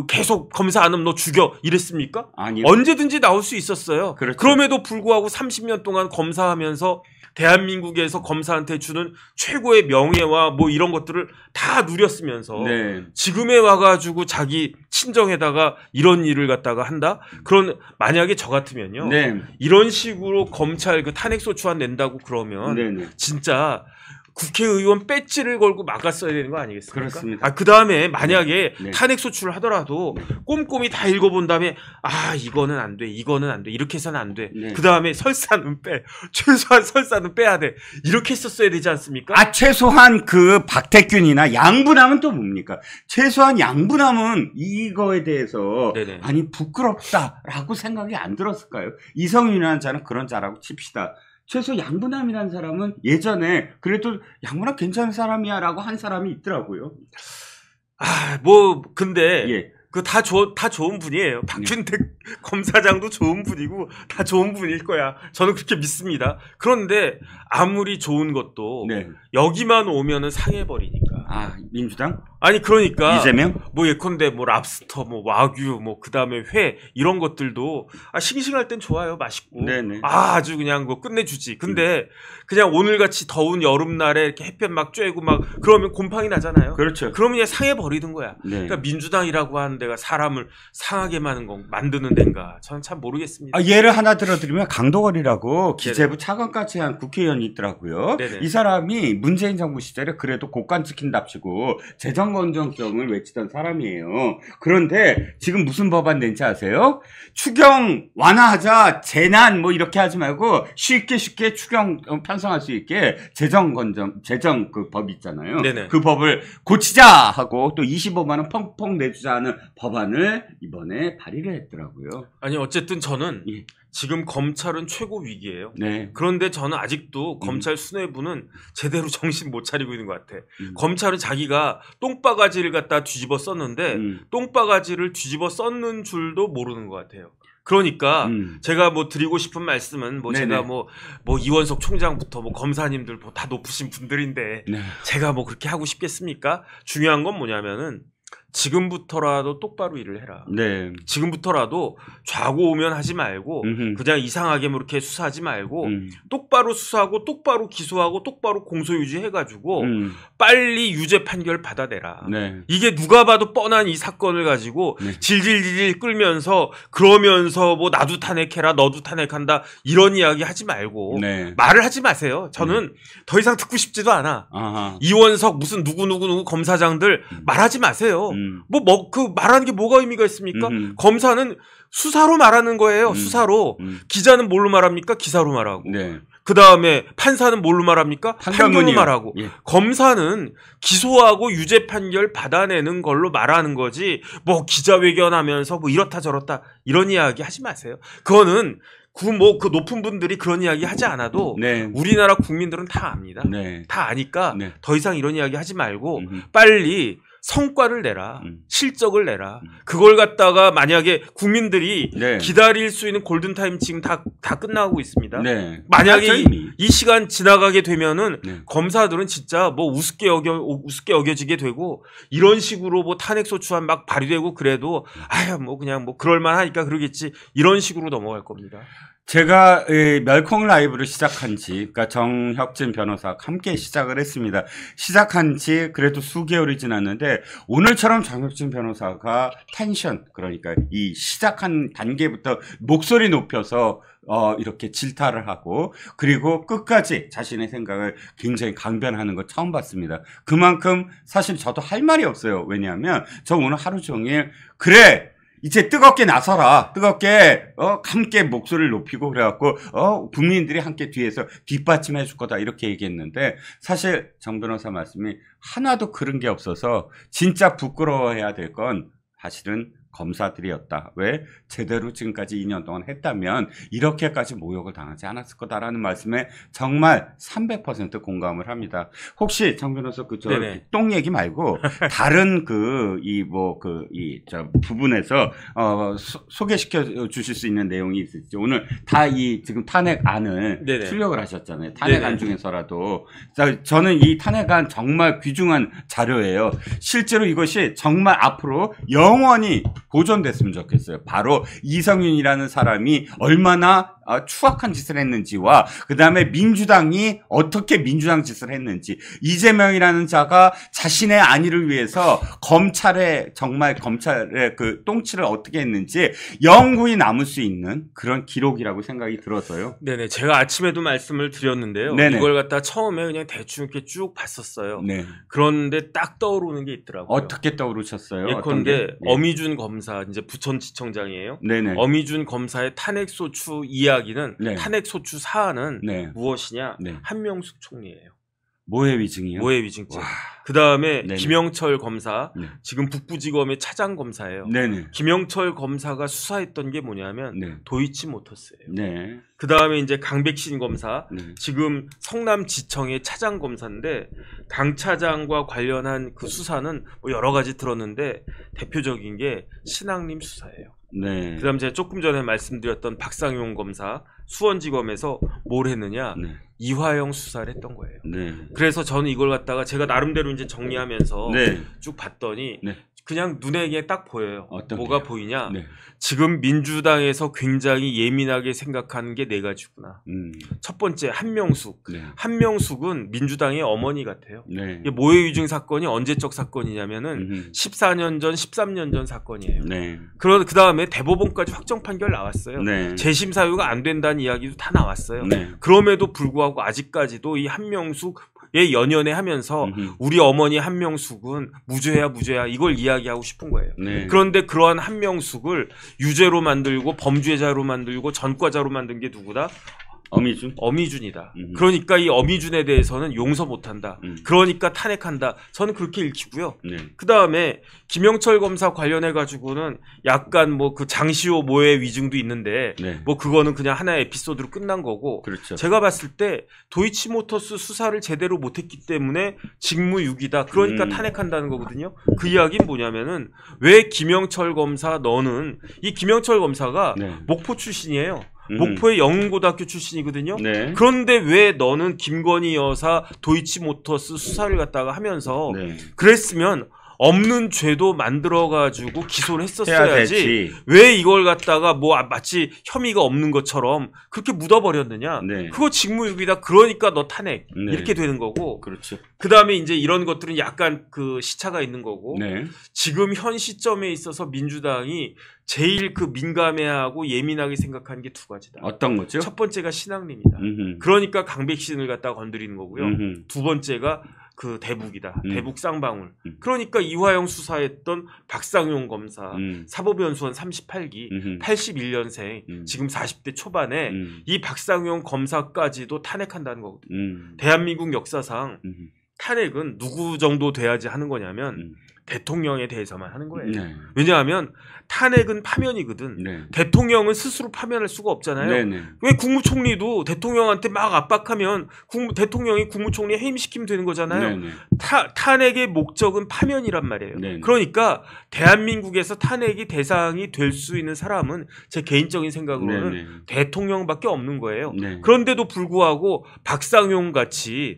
계속 검사 안 하면 너 죽여 이랬습니까? 아니요. 언제든지 나올 수 있었어요. 그렇죠. 그럼에도 불구하고 30년 동안 검사하면서 대한민국에서 검사한테 주는 최고의 명예와 이런 것들을 다 누렸으면서 네. 지금에 와가지고 자기 친정에다가 이런 일을 갖다가 한다? 만약에 저 같으면요. 네. 이런 식으로 검찰 탄핵소추안 낸다고 그러면 네. 진짜 국회의원 배지를 걸고 막았어야 되는 거 아니겠습니까? 그렇습니다. 그 다음에 만약에 네. 탄핵 소추를 하더라도 꼼꼼히 다 읽어본 다음에 이거는 안 돼, 이거는 안 돼, 이렇게 해서는 안 돼. 네. 그 다음에 설사는 최소한 설사는 빼야 돼. 이렇게 했었어야 되지 않습니까? 최소한 박태균이나 양분함은 또 뭡니까? 최소한 양분함은 이거에 대해서 네네. 부끄럽다라고 생각이 안 들었을까요? 이성윤이라는 자는 그런 자라고 칩시다. 최소 양분함이라는 사람은 예전에 그래도 양분함 괜찮은 사람이야 라고 한 사람이 있더라고요. 근데 예. 다 좋은 분이에요. 박준택 검사장도 좋은 분이고 다 좋은 분일 거야. 저는 그렇게 믿습니다. 그런데 아무리 좋은 것도 네. 여기만 오면은 상해버리니까. 민주당? 그러니까 이재명? 예컨대 랍스터, 와규, 그다음에 회 이런 것들도 싱싱할 땐 좋아요, 맛있고. 네네. 아주 그냥 끝내주지. 근데 그냥 오늘같이 더운 여름날에 이렇게 햇볕 막 쬐고 그러면 곰팡이 나잖아요. 그렇죠. 그러면 그냥 상해버리는 거야. 네. 그러니까 민주당이라고 하는 데가 사람을 상하게 만드는 데인가 저는 참 모르겠습니다. 예를 하나 들어드리면 강도걸이라고 기재부 차관까지 한 국회의원이 있더라고요. 네네. 이 사람이 문재인 정부 시절에 그래도 곡간 지킨답시고 재정건전성을 외치던 사람이에요. 그런데 지금 무슨 법안 낸지 아세요? 추경 완화하자, 재난 이렇게 하지 말고 쉽게 추경 편성할 수 있게 재정 법 있잖아요. 네네. 그 법을 고치자 하고 또 25만 원 펑펑 내주자 하는 법안을 이번에 발의를 했더라고요. 어쨌든 저는 지금 검찰은 최고 위기예요. 네. 그런데 저는 아직도 검찰 수뇌부는 제대로 정신 못 차리고 있는 것 같아. 검찰은 자기가 똥바가지를 갖다 뒤집어 썼는데 똥바가지를 뒤집어 썼는 줄도 모르는 것 같아요. 그러니까 제가 드리고 싶은 말씀은 제가 이원석 총장부터 검사님들 다 높으신 분들인데 네. 제가 그렇게 하고 싶겠습니까? 중요한 건 뭐냐면은 지금부터라도 똑바로 일을 해라. 네. 지금부터라도 좌고우면 하지 말고 그냥 이상하게 뭐 이렇게 수사하지 말고 똑바로 수사하고 똑바로 기소하고 똑바로 공소유지해가지고 빨리 유죄 판결 받아내라. 네. 이게 누가 봐도 뻔한 이 사건을 가지고 네. 질질질질 끌면서 그러면서 뭐 나도 탄핵해라 너도 탄핵한다 이런 이야기 하지 말고 네. 말을 하지 마세요. 저는 더 이상 듣고 싶지도 않아. 아하. 이원석 무슨 누구 검사장들 말하지 마세요. 그 말하는 게 뭐가 의미가 있습니까? 검사는 수사로 말하는 거예요. 수사로. 기자는 뭘로 말합니까? 기사로 말하고. 네. 그 다음에 판사는 뭘로 말합니까? 판결로 말하고. 예. 검사는 기소하고 유죄 판결 받아내는 걸로 말하는 거지. 뭐 기자회견하면서 뭐 이렇다 저렇다 이런 이야기 하지 마세요. 그거는 그 높은 분들이 그런 이야기 하지 않아도 네. 우리나라 국민들은 다 압니다. 네. 다 아니까 네. 더 이상 이런 이야기 하지 말고 빨리 성과를 내라. 실적을 내라. 그걸 갖다가 만약에 국민들이 네. 기다릴 수 있는 골든타임 지금 다 끝나고 있습니다. 네. 만약에 이 시간 지나가게 되면은 네. 검사들은 진짜 뭐 우습게 여겨지게 되고 이런 식으로 뭐 탄핵소추안 막 발휘되고 그래도 아유 뭐 그냥 뭐 그럴만하니까 그러겠지 이런 식으로 넘어갈 겁니다. 제가 멸콩 라이브를 시작한 지, 그러니까 정혁진 변호사와 함께 시작을 했습니다. 시작한 지 그래도 수개월이 지났는데 오늘처럼 정혁진 변호사가 텐션, 그러니까 이 시작한 단계부터 목소리 높여서 이렇게 질타를 하고 그리고 끝까지 자신의 생각을 굉장히 강변하는 거 처음 봤습니다. 그만큼 사실 저도 할 말이 없어요. 왜냐하면 저 오늘 하루 종일 그래 이제 뜨겁게 나서라. 뜨겁게 함께 목소리를 높이고 그래갖고 국민들이 함께 뒤에서 뒷받침해 줄 거다 이렇게 얘기했는데 사실 정 변호사 말씀이 하나도 그런 게 없어서 진짜 부끄러워해야 될 건 사실은 검사들이었다. 왜? 제대로 지금까지 2년 동안 했다면 이렇게까지 모욕을 당하지 않았을 거다라는 말씀에 정말 300% 공감을 합니다. 혹시 정 변호사 똥 얘기 말고 다른 저 부분에서 소개시켜 주실 수 있는 내용이 있을지. 오늘 다 지금 탄핵안을 출력을 하셨잖아요. 탄핵안 중에서라도 저는 이 탄핵안 정말 귀중한 자료예요. 실제로 이것이 정말 앞으로 영원히 보존됐으면 좋겠어요. 바로 이성윤이라는 사람이 얼마나 추악한 짓을 했는지와 그 다음에 민주당이 어떻게 민주당 짓을 했는지, 이재명이라는 자가 자신의 안위를 위해서 검찰의 그 똥치를 어떻게 했는지 영구히 남을 수 있는 그런 기록이라고 생각이 들어서요. 네네. 제가 아침에도 말씀을 드렸는데요. 네네. 이걸 갖다 처음에 그냥 대충 이렇게 쭉 봤었어요. 네. 그런데 딱 떠오르는 게 있더라고요. 어떻게 떠오르셨어요? 예컨대 어미준 검사, 이제 부천지청장이에요. 네네. 어미준 검사의 탄핵소추 이야기는 네. 탄핵소추 사안은 네. 무엇이냐? 네. 한명숙 총리예요. 모해위증이요? 모해위증죄. 그 다음에 네네. 김영철 검사, 네. 지금 북부지검의 차장검사예요. 네네. 김영철 검사가 수사했던 게 뭐냐면 네. 도이치모터스예요. 네. 그 다음에 이제 강백신 검사, 네. 지금 성남지청의 차장검사인데 강 차장과 관련한 그 수사는 뭐 여러 가지 들었는데 대표적인 게 신앙림 수사예요. 네. 그 다음에 제가 조금 전에 말씀드렸던 박상용 검사, 수원지검에서 뭘 했느냐? 네. 이화영 수사를 했던 거예요. 네. 그래서 저는 이걸 갖다가 제가 나름대로 이제 정리하면서 네. 쭉 봤더니 네. 그냥 눈에 딱 보여요. 뭐가 보이냐? 네. 지금 민주당에서 굉장히 예민하게 생각하는 게 네 가지구나. 첫 번째 한명숙. 네. 한명숙은 민주당의 어머니 같아요. 네. 이게 모해위증 사건이 언제적 사건이냐면은 14년 전, 13년 전 사건이에요. 네. 그 다음에 대법원까지 확정 판결 나왔어요. 네. 재심 사유가 안 된다는 이야기도 다 나왔어요. 네. 그럼에도 불구하고 아직까지도 이 한명숙의 연연해 하면서 우리 어머니 한명숙은 무죄야 이걸 이야기하고 싶은 거예요. 네. 그런데 그러한 한명숙을 유죄로 만들고 범죄자로 만들고 전과자로 만든 게 누구다? 어미준? 어미준이다. 그러니까 이 어미준에 대해서는 용서 못한다. 그러니까 탄핵한다. 저는 그렇게 읽히고요. 네. 그 다음에 김영철 검사 관련해 가지고는 약간 뭐 그 장시호 모해 위증도 있는데 네. 뭐 그거는 그냥 하나의 에피소드로 끝난 거고. 그렇죠. 제가 봤을 때 도이치모터스 수사를 제대로 못했기 때문에 직무유기다. 그러니까 탄핵한다는 거거든요. 그 이야기는 뭐냐면은 왜 김영철 검사 너는 이 김영철 검사가 네. 목포 출신이에요. 목포의 영흥고등학교 출신이거든요. 네. 그런데 왜 너는 김건희 여사 도이치모터스 수사를 갖다가 하면서 네. 그랬으면 없는 죄도 만들어가지고 기소를 했었어야지 왜 이걸 갖다가 뭐 마치 혐의가 없는 것처럼 그렇게 묻어버렸느냐. 네. 그거 직무유기다. 그러니까 너 탄핵. 네. 이렇게 되는 거고. 그렇죠. 그 다음에 이제 이런 것들은 약간 그 시차가 있는 거고. 네. 지금 현 시점에 있어서 민주당이 제일 그 민감해하고 예민하게 생각하는 게 두 가지다. 어떤 거죠? 첫 번째가 신앙림이다. 그러니까 강백신을 갖다가 건드리는 거고요. 두 번째가 그 대북이다. 대북 쌍방울. 그러니까 이화영 수사했던 박상용 검사, 사법연수원 38기, 81년생, 지금 40대 초반에 이 박상용 검사까지도 탄핵한다는 거거든요. 대한민국 역사상 탄핵은 누구 정도 돼야지 하는 거냐면 대통령에 대해서만 하는 거예요. 네. 왜냐하면 탄핵은 파면이거든. 네. 대통령은 스스로 파면할 수가 없잖아요. 네네. 왜 국무총리도 대통령한테 막 압박하면 대통령이 국무총리 해임시키면 되는 거잖아요. 탄핵의 목적은 파면이란 말이에요. 네네. 그러니까 대한민국에서 탄핵이 대상이 될 수 있는 사람은 제 개인적인 생각으로는 네네. 대통령밖에 없는 거예요. 네네. 그런데도 불구하고 박상용 같이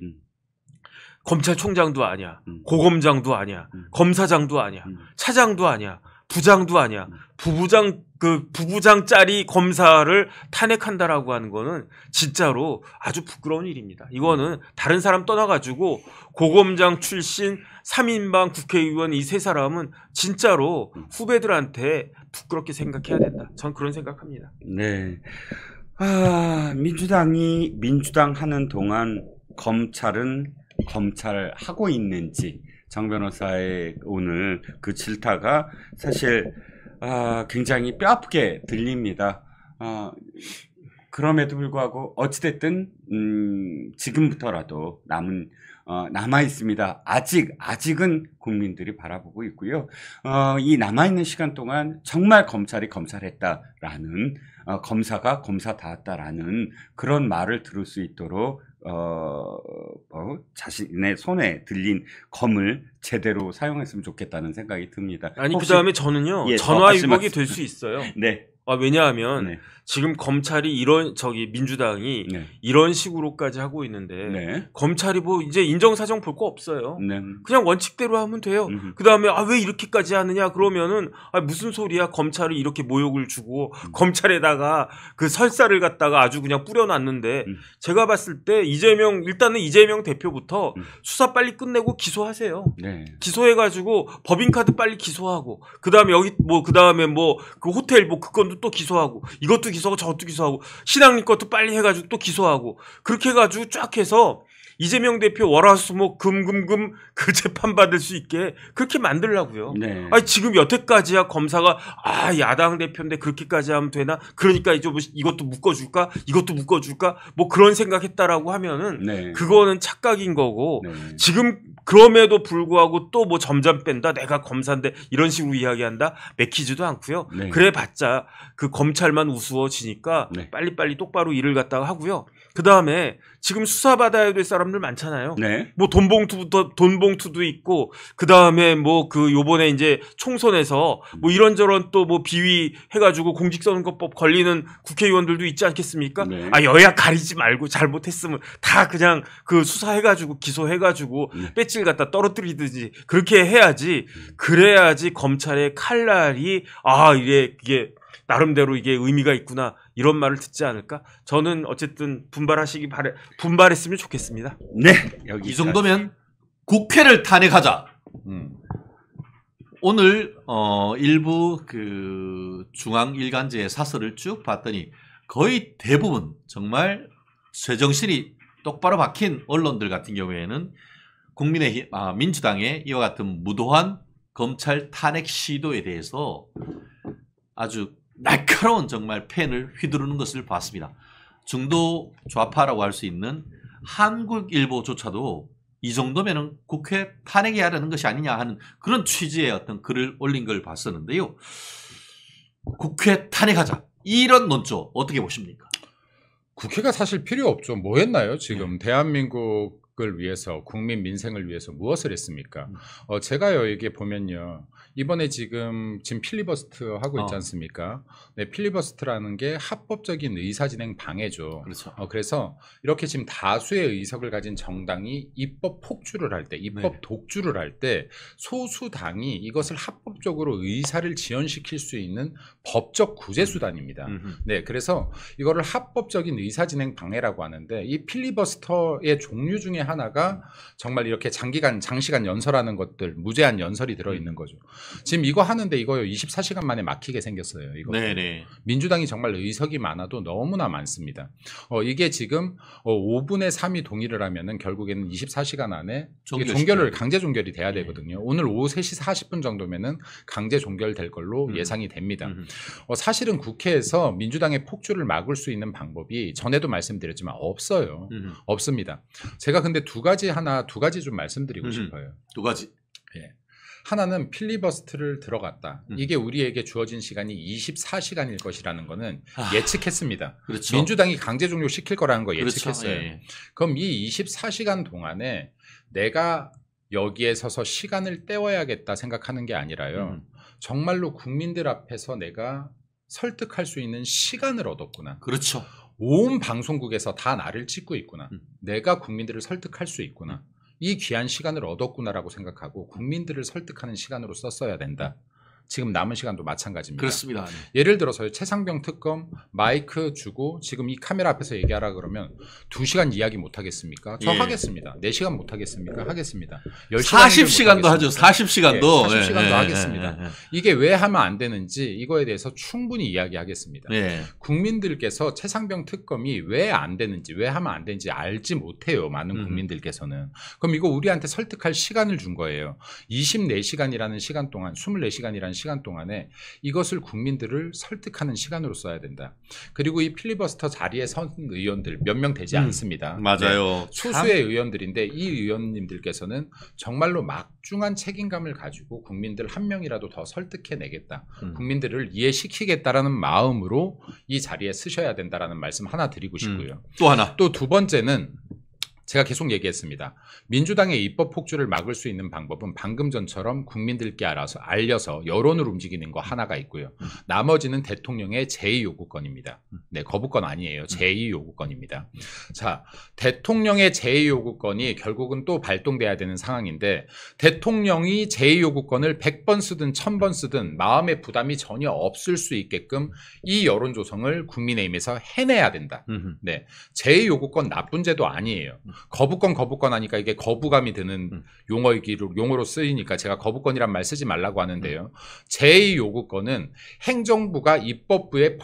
검찰총장도 아니야. 고검장도 아니야. 검사장도 아니야. 차장도 아니야. 부장도 아니야. 부부장짜리 검사를 탄핵한다라고 하는 거는 진짜로 아주 부끄러운 일입니다. 이거는 다른 사람 떠나가지고 고검장 출신 3인방 국회의원 이 세 사람은 진짜로 후배들한테 부끄럽게 생각해야 된다. 전 그런 생각합니다. 네. 민주당 하는 동안 검찰은 검찰을 하고 있는지 정 변호사의 오늘 그 질타가 사실 굉장히 뼈아프게 들립니다. 그럼에도 불구하고 어찌됐든 지금부터라도 남아 있습니다. 아직은 국민들이 바라보고 있고요. 이 남아 있는 시간 동안 정말 검찰이 검찰했다라는 검사가 검사다웠다라는 그런 말을 들을 수 있도록 자신의 손에 들린 검을 제대로 사용했으면 좋겠다는 생각이 듭니다. 아니 그 다음에 저는요 전화위복이 될 수 있어요. 네. 왜냐하면 지금 검찰이 민주당이 이런 식으로까지 하고 있는데 검찰이 뭐 이제 인정사정 볼 거 없어요. 그냥 원칙대로 하면 돼요. 그 다음에 왜 이렇게까지 하느냐 그러면은 무슨 소리야 검찰이 이렇게 모욕을 주고 검찰에다가 그 설사를 갖다가 아주 그냥 뿌려놨는데 제가 봤을 때 일단은 이재명 대표부터 수사 빨리 끝내고 기소하세요. 기소해가지고 법인카드 빨리 기소하고 그 다음에 그 호텔 그 건도 또 기소하고 이것도 기소하고 저것도 기소하고 신앙림 것도 빨리 해가지고 또 기소하고 그렇게 해가지고 쫙 해서 이재명 대표 월화수목 금금금 그 재판 받을 수 있게 그렇게 만들려고요. 지금 여태까지야 검사가 야당 대표인데 그렇게까지 하면 되나? 그러니까 이제 이것도 묶어줄까? 이것도 묶어줄까? 뭐 그런 생각했다라고 하면은 그거는 착각인 거고 지금 그럼에도 불구하고 또 뭐 점점 뺀다. 내가 검사인데 이런 식으로 이야기한다. 맥히지도 않고요. 그래봤자 그 검찰만 우스워지니까 빨리빨리 똑바로 일을 갖다가 하고요. 그 다음에 지금 수사받아야 될 사람들 많잖아요. 뭐 돈봉투도 있고, 그 다음에 요번에 이제 총선에서 뭐 이런저런 또 뭐 비위 해가지고 공직선거법 걸리는 국회의원들도 있지 않겠습니까? 여야 가리지 말고 잘못했으면 다 그냥 그 수사해가지고 기소해가지고 배지를 갖다 떨어뜨리듯이 그렇게 해야지. 그래야지 검찰의 칼날이 이게 나름대로 이게 의미가 있구나 이런 말을 듣지 않을까? 저는 어쨌든 분발했으면 좋겠습니다. 네, 이 정도면 국회를 탄핵하자. 오늘 일부 그 중앙 일간지의 사설을 쭉 봤더니 거의 대부분 정말 제정신이 똑바로 박힌 언론들 같은 경우에는 민주당의 이와 같은 무도한 검찰 탄핵 시도에 대해서 아주 날카로운 정말 펜을 휘두르는 것을 봤습니다. 중도 좌파라고 할 수 있는 한국일보조차도 이 정도면은 국회 탄핵해야 하는 것이 아니냐 하는 그런 취지의 어떤 글을 올린 걸 봤었는데요. 국회 탄핵하자 이런 논조 어떻게 보십니까? 국회가 사실 필요 없죠. 뭐 했나요? 지금 대한민국 민족을 위해서 국민 민생을 위해서 무엇을 했습니까? 제가 여기 보면요. 이번에 지금 필리버스트 하고 있지 않습니까? 네, 필리버스트라는 게 합법적인 의사진행 방해죠. 그렇죠. 그래서 이렇게 지금 다수의 의석을 가진 정당이 입법 폭주를 할 때, 입법 네. 독주를 할 때 소수 당이 이것을 합법적으로 의사를 지연시킬 수 있는 법적 구제 수단입니다. 네, 그래서 이거를 합법적인 의사진행 방해라고 하는데 이 필리버스터의 종류 중에 하나가 정말 이렇게 장시간 연설하는 것들, 무제한 연설이 들어있는 거죠. 지금 이거 하는데 이거 24시간 만에 막히게 생겼어요. 이거. 네네. 민주당이 정말 의석이 많아도 너무나 많습니다. 이게 지금 5분의 3이 동의를 하면은 결국에는 24시간 안에 종결을 강제 종결이 돼야 되거든요. 오늘 오후 3시 40분 정도면은 강제 종결될 걸로 예상이 됩니다. 사실은 국회에서 민주당의 폭주를 막을 수 있는 방법이 전에도 말씀드렸지만 없어요. 없습니다. 제가 근데 두 가지 좀 말씀드리고 싶어요. 두 가지. 예. 하나는 필리버스트를 들어갔다. 이게 우리에게 주어진 시간이 24시간일 것이라는 거는 예측했습니다. 그렇죠. 민주당이 강제 종료시킬 거라는 거 예측했어요. 그렇죠. 예. 그럼 이 24시간 동안에 내가 여기에 서서 시간을 때워야겠다 생각하는 게 아니라요. 정말로 국민들 앞에서 내가 설득할 수 있는 시간을 얻었구나. 그렇죠. 온 방송국에서 다 나를 찍고 있구나. 내가 국민들을 설득할 수 있구나. 이 귀한 시간을 얻었구나라고 생각하고 국민들을 설득하는 시간으로 썼어야 된다. 지금 남은 시간도 마찬가지입니다. 그렇습니다. 네. 예를 들어서요. 최상병 특검 마이크 주고 지금 이 카메라 앞에서 얘기하라 그러면 2시간 이야기 못 하겠습니까? 저 하겠습니다. 4시간 못 하겠습니까? 하겠습니다. 40시간도 하죠. 40시간도. 네, 40시간도 하겠습니다. 이게 왜 하면 안 되는지 이거에 대해서 충분히 이야기하겠습니다. 국민들께서 최상병 특검이 왜 안 되는지 왜 하면 안 되는지 알지 못해요. 많은 국민들께서는. 그럼 이거 우리한테 설득할 시간을 준 거예요. 24시간이라는 시간 동안 24시간이라는 시간 동안에 이것을 국민들을 설득하는 시간으로 써야 된다. 그리고 이 필리버스터 자리에 선 의원들 몇 명 되지 않습니다. 맞아요. 네, 소수의 의원들인데 이 의원님들께서는 정말로 막중한 책임감을 가지고 국민들 한 명이라도 더 설득해내겠다. 국민들을 이해시키겠다라는 마음으로 이 자리에 쓰셔야 된다라는 말씀 하나 드리고 싶고요. 또 하나. 또 두 번째는 제가 계속 얘기했습니다. 민주당의 입법 폭주를 막을 수 있는 방법은 방금 전처럼 국민들께 알려서 여론을 움직이는 거 하나가 있고요. 나머지는 대통령의 제2요구권입니다. 네, 거부권 아니에요. 제2요구권입니다. 자, 대통령의 제2요구권이 결국은 또 발동돼야 되는 상황인데 대통령이 제2요구권을 100번 쓰든 1000번 쓰든 마음의 부담이 전혀 없을 수 있게끔 이 여론 조성을 국민의힘에서 해내야 된다. 네, 제2요구권 나쁜 제도 아니에요. 거부권 하니까 이게 거부감이 드는 용어로 쓰이니까 제가 거부권이란 말 쓰지 말라고 하는데요. 제2요구권은 행정부가 입법부의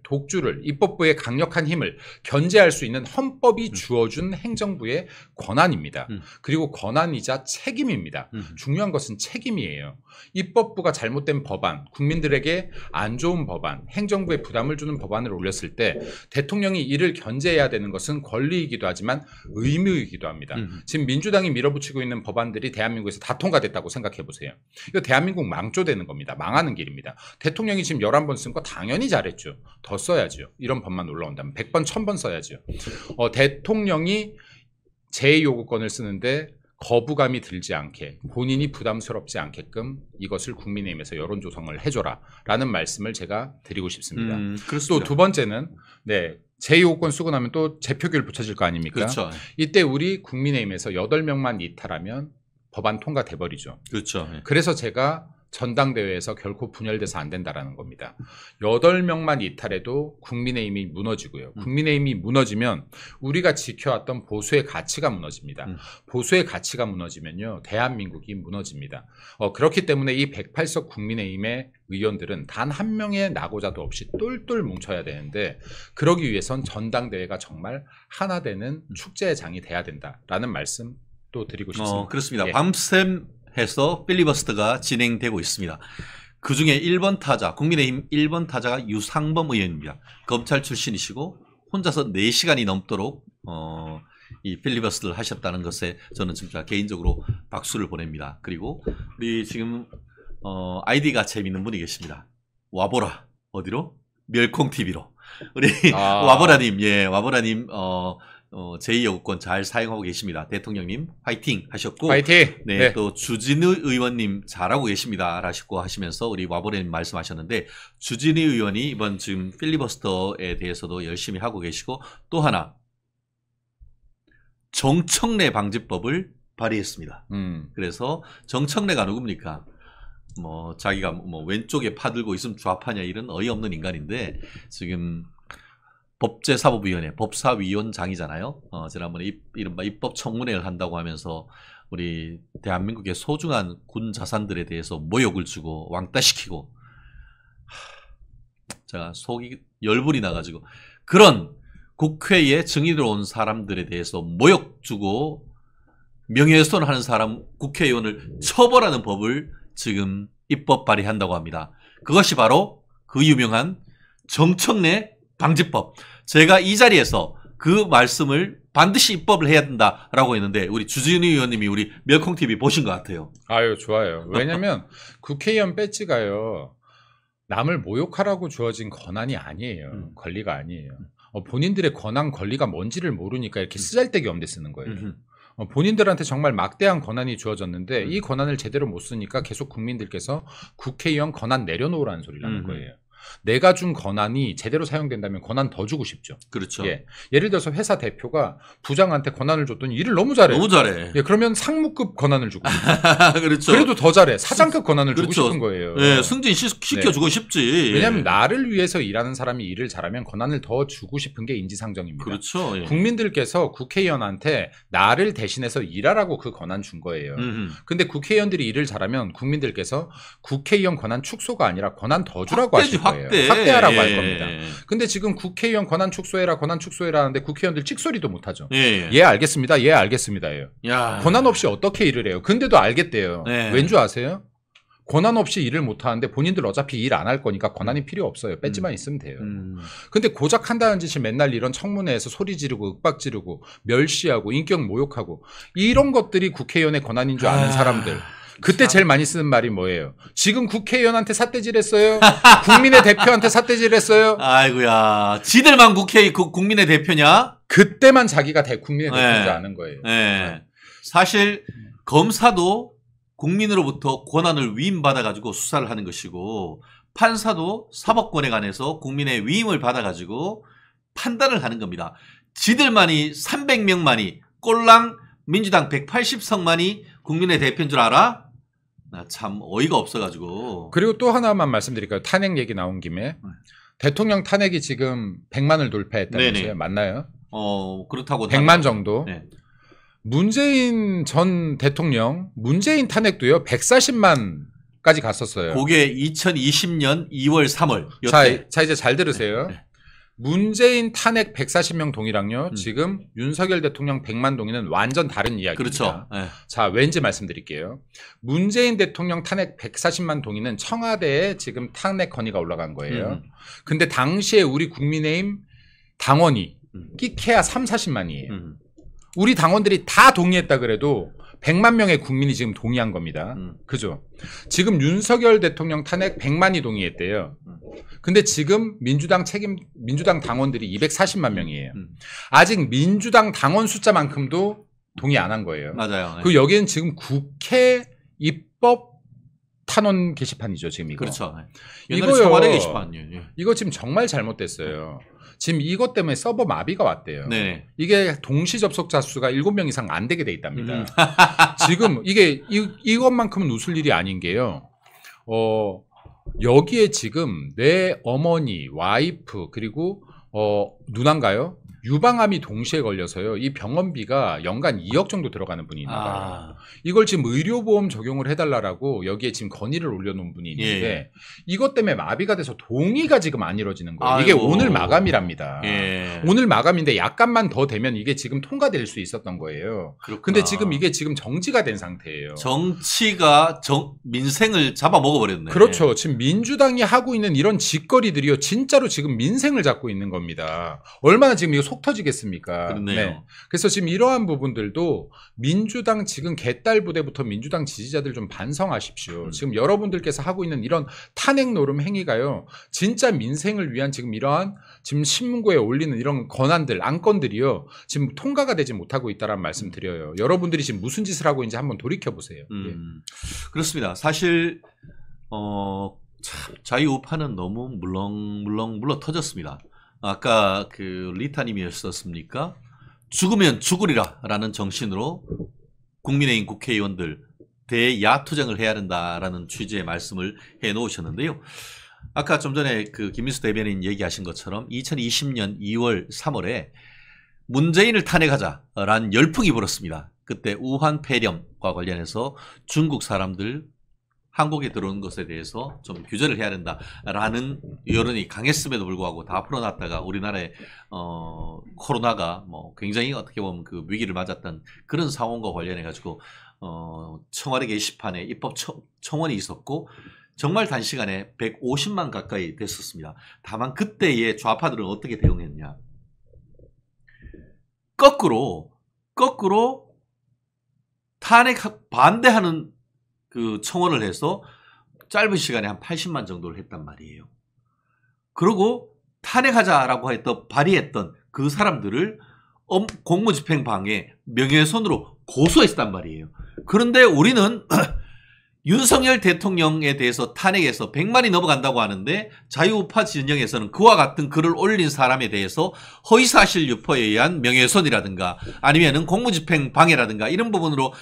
독주를 입법부의 강력한 힘을 견제할 수 있는 헌법이 주어준 행정부의 권한입니다. 그리고 권한이자 책임입니다. 중요한 것은 책임이에요. 입법부가 잘못된 법안, 국민들에게 안 좋은 법안, 행정부에 부담을 주는 법안을 올렸을 때 대통령이 이를 견제해야 되는 것은 권리이기도 하지만 의무이기도 합니다. 지금 민주당이 밀어붙이고 있는 법안들이 대한민국에서 다 통과됐다고 생각해 보세요. 이거 대한민국 망조되는 겁니다. 망하는 길입니다. 대통령이 지금 11번 쓴 거 당연히 잘했죠. 더 써야죠. 이런 법만 올라온다면 100번, 1000번 써야죠. 대통령이 제2요구권을 쓰는데 거부감이 들지 않게 본인이 부담스럽지 않게끔 이것을 국민의힘에서 여론 조성을 해줘라 라는 말씀을 제가 드리고 싶습니다. 또 두 번째는 제2요구권 쓰고 나면 또 재표결 붙여질 거 아닙니까? 그렇죠. 이때 우리 국민의힘에서 8명만 이탈하면 법안 통과돼 버리죠. 그렇죠. 그래서 제가 전당대회에서 결코 분열돼서 안 된다라는 겁니다. 8명만 이탈해도 국민의힘이 무너지고요. 국민의힘이 무너지면 우리가 지켜왔던 보수의 가치가 무너집니다. 보수의 가치가 무너지면요. 대한민국이 무너집니다. 그렇기 때문에 이 108석 국민의힘의 의원들은 단 한 명의 낙오자도 없이 똘똘 뭉쳐야 되는데 그러기 위해선 전당대회가 정말 하나 되는 축제의 장이 돼야 된다라는 말씀 또 드리고 싶습니다. 그렇습니다. 밤샘 해서 필리버스터가 진행되고 있습니다. 그중에 1번 타자, 국민의힘 1번 타자가 유상범 의원입니다. 검찰 출신이시고 혼자서 4시간이 넘도록 이 필리버스터를 하셨다는 것에 저는 진짜 개인적으로 박수를 보냅니다. 그리고 우리 지금 아이디가 재밌는 분이 계십니다. 와보라. 어디로? 멸콩TV로. 우리 와보라님, 와보라님, 제2여구권 잘 사용하고 계십니다. 대통령님 화이팅 하셨고, 화이팅. 네, 또 주진우 의원님 잘하고 계십니다. 라시고 하시면서 우리 와보라님 말씀하셨는데, 주진우 의원이 이번 지금 필리버스터에 대해서도 열심히 하고 계시고, 또 하나 정청래 방지법을 발의했습니다. 그래서 정청래가 누굽니까? 자기가 왼쪽에 파들고 있으면 좌파냐 이런 어이없는 인간인데 지금 법제사법위원회 법사위원장이잖아요. 지난번에 이른바 입법 청문회를 한다고 하면서 우리 대한민국의 소중한 군 자산들에 대해서 모욕을 주고 왕따시키고 제가 속이 열불이 나가지고 그런 국회에 증인으로 온 사람들에 대해서 모욕 주고 명예훼손하는 사람 국회의원을 처벌하는 법을 지금 입법 발의한다고 합니다. 그것이 바로 그 유명한 정청래 방지법. 제가 이 자리에서 그 말씀을 반드시 입법을 해야 된다라고 했는데 우리 주진우 의원님이 우리 멸콩TV 보신 것 같아요. 아유 좋아요. 왜냐면 국회의원 배지가요. 남을 모욕하라고 주어진 권한이 아니에요. 권리가 아니에요. 본인들의 권한 권리가 뭔지를 모르니까 이렇게 쓰잘데기 없는 데 쓰는 거예요. 본인들한테 정말 막대한 권한이 주어졌는데 이 권한을 제대로 못 쓰니까 계속 국민들께서 국회의원 권한 내려놓으라는 소리를 하는 거예요. 내가 준 권한이 제대로 사용된다면 권한 더 주고 싶죠. 그렇죠. 예를 들어서 회사 대표가 부장한테 권한을 줬더니 일을 너무 잘해. 너무 잘해. 그러면 상무급 권한을 주고 그렇죠. 그래도 더 잘해. 사장급 권한을 주고 싶은 거예요. 승진 시켜주고 싶지. 왜냐하면 나를 위해서 일하는 사람이 일을 잘하면 권한을 더 주고 싶은 게 인지상정입니다. 그렇죠. 국민들께서 국회의원한테 나를 대신해서 일하라고 그 권한 준 거예요. 근데 국회의원들이 일을 잘하면 국민들께서 국회의원 권한 축소가 아니라 권한 더 주라고 하실 거예요. 확대하라고 할 겁니다. 근데 지금 국회의원 권한 축소해라 하는데 국회의원들 찍소리도 못하죠. 예 알겠습니다. 예 알겠습니다예요. 권한 없이 어떻게 일을 해요. 근데도 알겠대요. 왠 줄 아세요? 권한 없이 일을 못하는데 본인들 어차피 일 안 할 거니까 권한이 필요 없어요. 배지만 있으면 돼요. 근데 고작 한다는 짓이 맨날 이런 청문회에서 소리 지르고 윽박 지르고 멸시하고 인격 모욕하고 이런 것들이 국회의원의 권한인 줄 아는 사람들. 그때 제일 많이 쓰는 말이 뭐예요? 지금 국회의원한테 삿대질했어요? 국민의 대표한테 삿대질했어요? 아이고야, 지들만 국민의 대표냐? 그때만 자기가 국민의 대표인 줄 아는 거예요. 사실 검사도 국민으로부터 권한을 위임받아가지고 수사를 하는 것이고 판사도 사법권에 관해서 국민의 위임을 받아가지고 판단을 하는 겁니다. 지들만이 300명만이 꼴랑 민주당 180석만이 국민의 대표인 줄 알아? 나 참 어이가 없어가지고. 그리고 또 하나만 말씀드릴까요? 탄핵 얘기 나온 김에 대통령 탄핵이 지금 100만을 돌파했다면서요? 맞나요? 그렇다고 100만 정도. 문재인 전 대통령 문재인 탄핵도요 140만까지 갔었어요. 그게 2020년 2월 3월. 자 이제 잘 들으세요. 문재인 탄핵 140명 동의랑요. 지금 윤석열 대통령 100만 동의는 완전 다른 이야기입니다. 그렇죠. 자, 왠지 말씀드릴게요. 문재인 대통령 탄핵 140만 동의는 청와대에 지금 탄핵 건의가 올라간 거예요. 근데 당시에 우리 국민의힘 당원이 끼케야 40만이에요. 우리 당원들이 다 동의했다 그래도 100만 명의 국민이 지금 동의한 겁니다. 그죠? 지금 윤석열 대통령 탄핵 100만이 동의했대요. 근데 지금 민주당 당원들이 240만 명이에요. 아직 민주당 당원 숫자만큼도 동의 안 한 거예요. 맞아요. 그 여기는 지금 국회 입법 탄원 게시판이죠, 지금 이거. 그렇죠. 옛날에 청와대 게시판. 이거 지금 정말 잘못됐어요. 지금 이것 때문에 서버 마비가 왔대요. 네. 이게 동시 접속자 수가 7명 이상 안 되게 돼 있답니다. 지금 이것만큼은 웃을 일이 아닌 게요. 여기에 지금 내 어머니, 와이프 그리고 누나인가요? 유방암이 동시에 걸려서요. 이 병원비가 연간 2억 정도 들어가는 분이 있나 봐요. 이걸 지금 의료보험 적용을 해달라고 여기에 지금 건의를 올려놓은 분이 있는데 이것 때문에 마비가 돼서 동의가 지금 안 이루어지는 거예요. 이게 오늘 마감이랍니다. 오늘 마감인데 약간만 더 되면 이게 지금 통과될 수 있었던 거예요. 그렇구나. 근데 지금 이게 지금 정지가 된 상태예요. 정치가 민생을 잡아먹어버렸네. 그렇죠. 지금 민주당이 하고 있는 이런 짓거리들이요. 진짜로 지금 민생을 잡고 있는 겁니다. 겁니다. 얼마나 지금 이거 속 터지겠습니까? 그렇네요. 네. 그래서 지금 이러한 부분들도 민주당 지금 개딸 부대부터 민주당 지지자들 좀 반성하십시오. 지금 여러분들께서 하고 있는 이런 탄핵 노름 행위가요. 진짜 민생을 위한 지금 이러한 지금 신문고에 올리는 이런 권한들, 안건들이요. 지금 통과가 되지 못하고 있다는 말씀 드려요. 여러분들이 지금 무슨 짓을 하고 있는지 한번 돌이켜보세요. 예. 그렇습니다. 사실 참 자유우파는 너무 물렁 터졌습니다. 아까 그 리타님이었습니까? 죽으면 죽으리라라는 정신으로 국민의힘 국회의원들 대야투쟁을 해야 된다라는 취지의 말씀을 해놓으셨는데요. 아까 좀 전에 그 김민수 대변인 얘기하신 것처럼 2020년 2월 3월에 문재인을 탄핵하자라는 열풍이 불었습니다. 그때 우한 폐렴과 관련해서 중국 사람들 한국에 들어오는 것에 대해서 좀 규제를 해야 된다라는 여론이 강했음에도 불구하고 다 풀어놨다가 우리나라에 코로나가 뭐 굉장히 어떻게 보면 그 위기를 맞았던 그런 상황과 관련해 가지고 청와대 게시판에 입법 청원이 있었고 정말 단시간에 150만 가까이 됐었습니다. 다만 그때의 좌파들은 어떻게 대응했냐? 거꾸로 탄핵 반대하는 그 청원을 해서 짧은 시간에 한 80만 정도를 했단 말이에요. 그리고 탄핵하자라고 발의했던 그 사람들을 공무집행방해 명예훼손으로 고소했단 말이에요. 그런데 우리는 윤석열 대통령에 대해서 탄핵해서 100만이 넘어간다고 하는데 자유우파 진영에서는 그와 같은 글을 올린 사람에 대해서 허위사실 유포에 의한 명예훼손이라든가 아니면은 공무집행방해라든가 이런 부분으로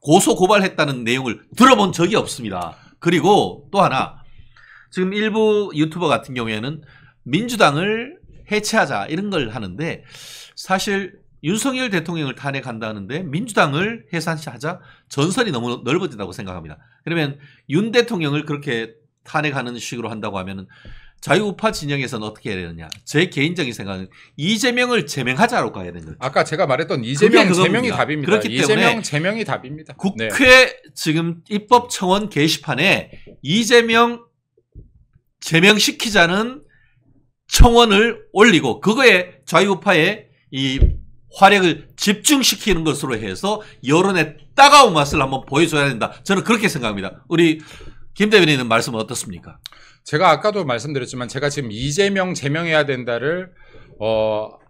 고소 고발했다는 내용을 들어본 적이 없습니다. 그리고 또 하나 지금 일부 유튜버 같은 경우에는 민주당을 해체하자 이런 걸 하는데 사실 윤석열 대통령을 탄핵한다는데 민주당을 해산하자 전선이 너무 넓어진다고 생각합니다. 그러면 윤 대통령을 그렇게 탄핵하는 식으로 한다고 하면 자유우파 진영에서는 어떻게 해야 되느냐. 제 개인적인 생각은 이재명을 제명하자로 가야 되는 거죠. 아까 제가 말했던 이재명 제명이 답입니다. 그렇기 때문에 이재명 제명이 답입니다. 국회 네. 지금 입법청원 게시판에 이재명 제명시키자는 청원을 올리고 그거에 자유우파의 이 화력을 집중시키는 것으로 해서 여론의 따가운 맛을 한번 보여줘야 된다. 저는 그렇게 생각합니다. 우리 김 대변인은 말씀은 어떻습니까? 제가 아까도 말씀드렸지만 제가 지금 이재명 제명해야 된다를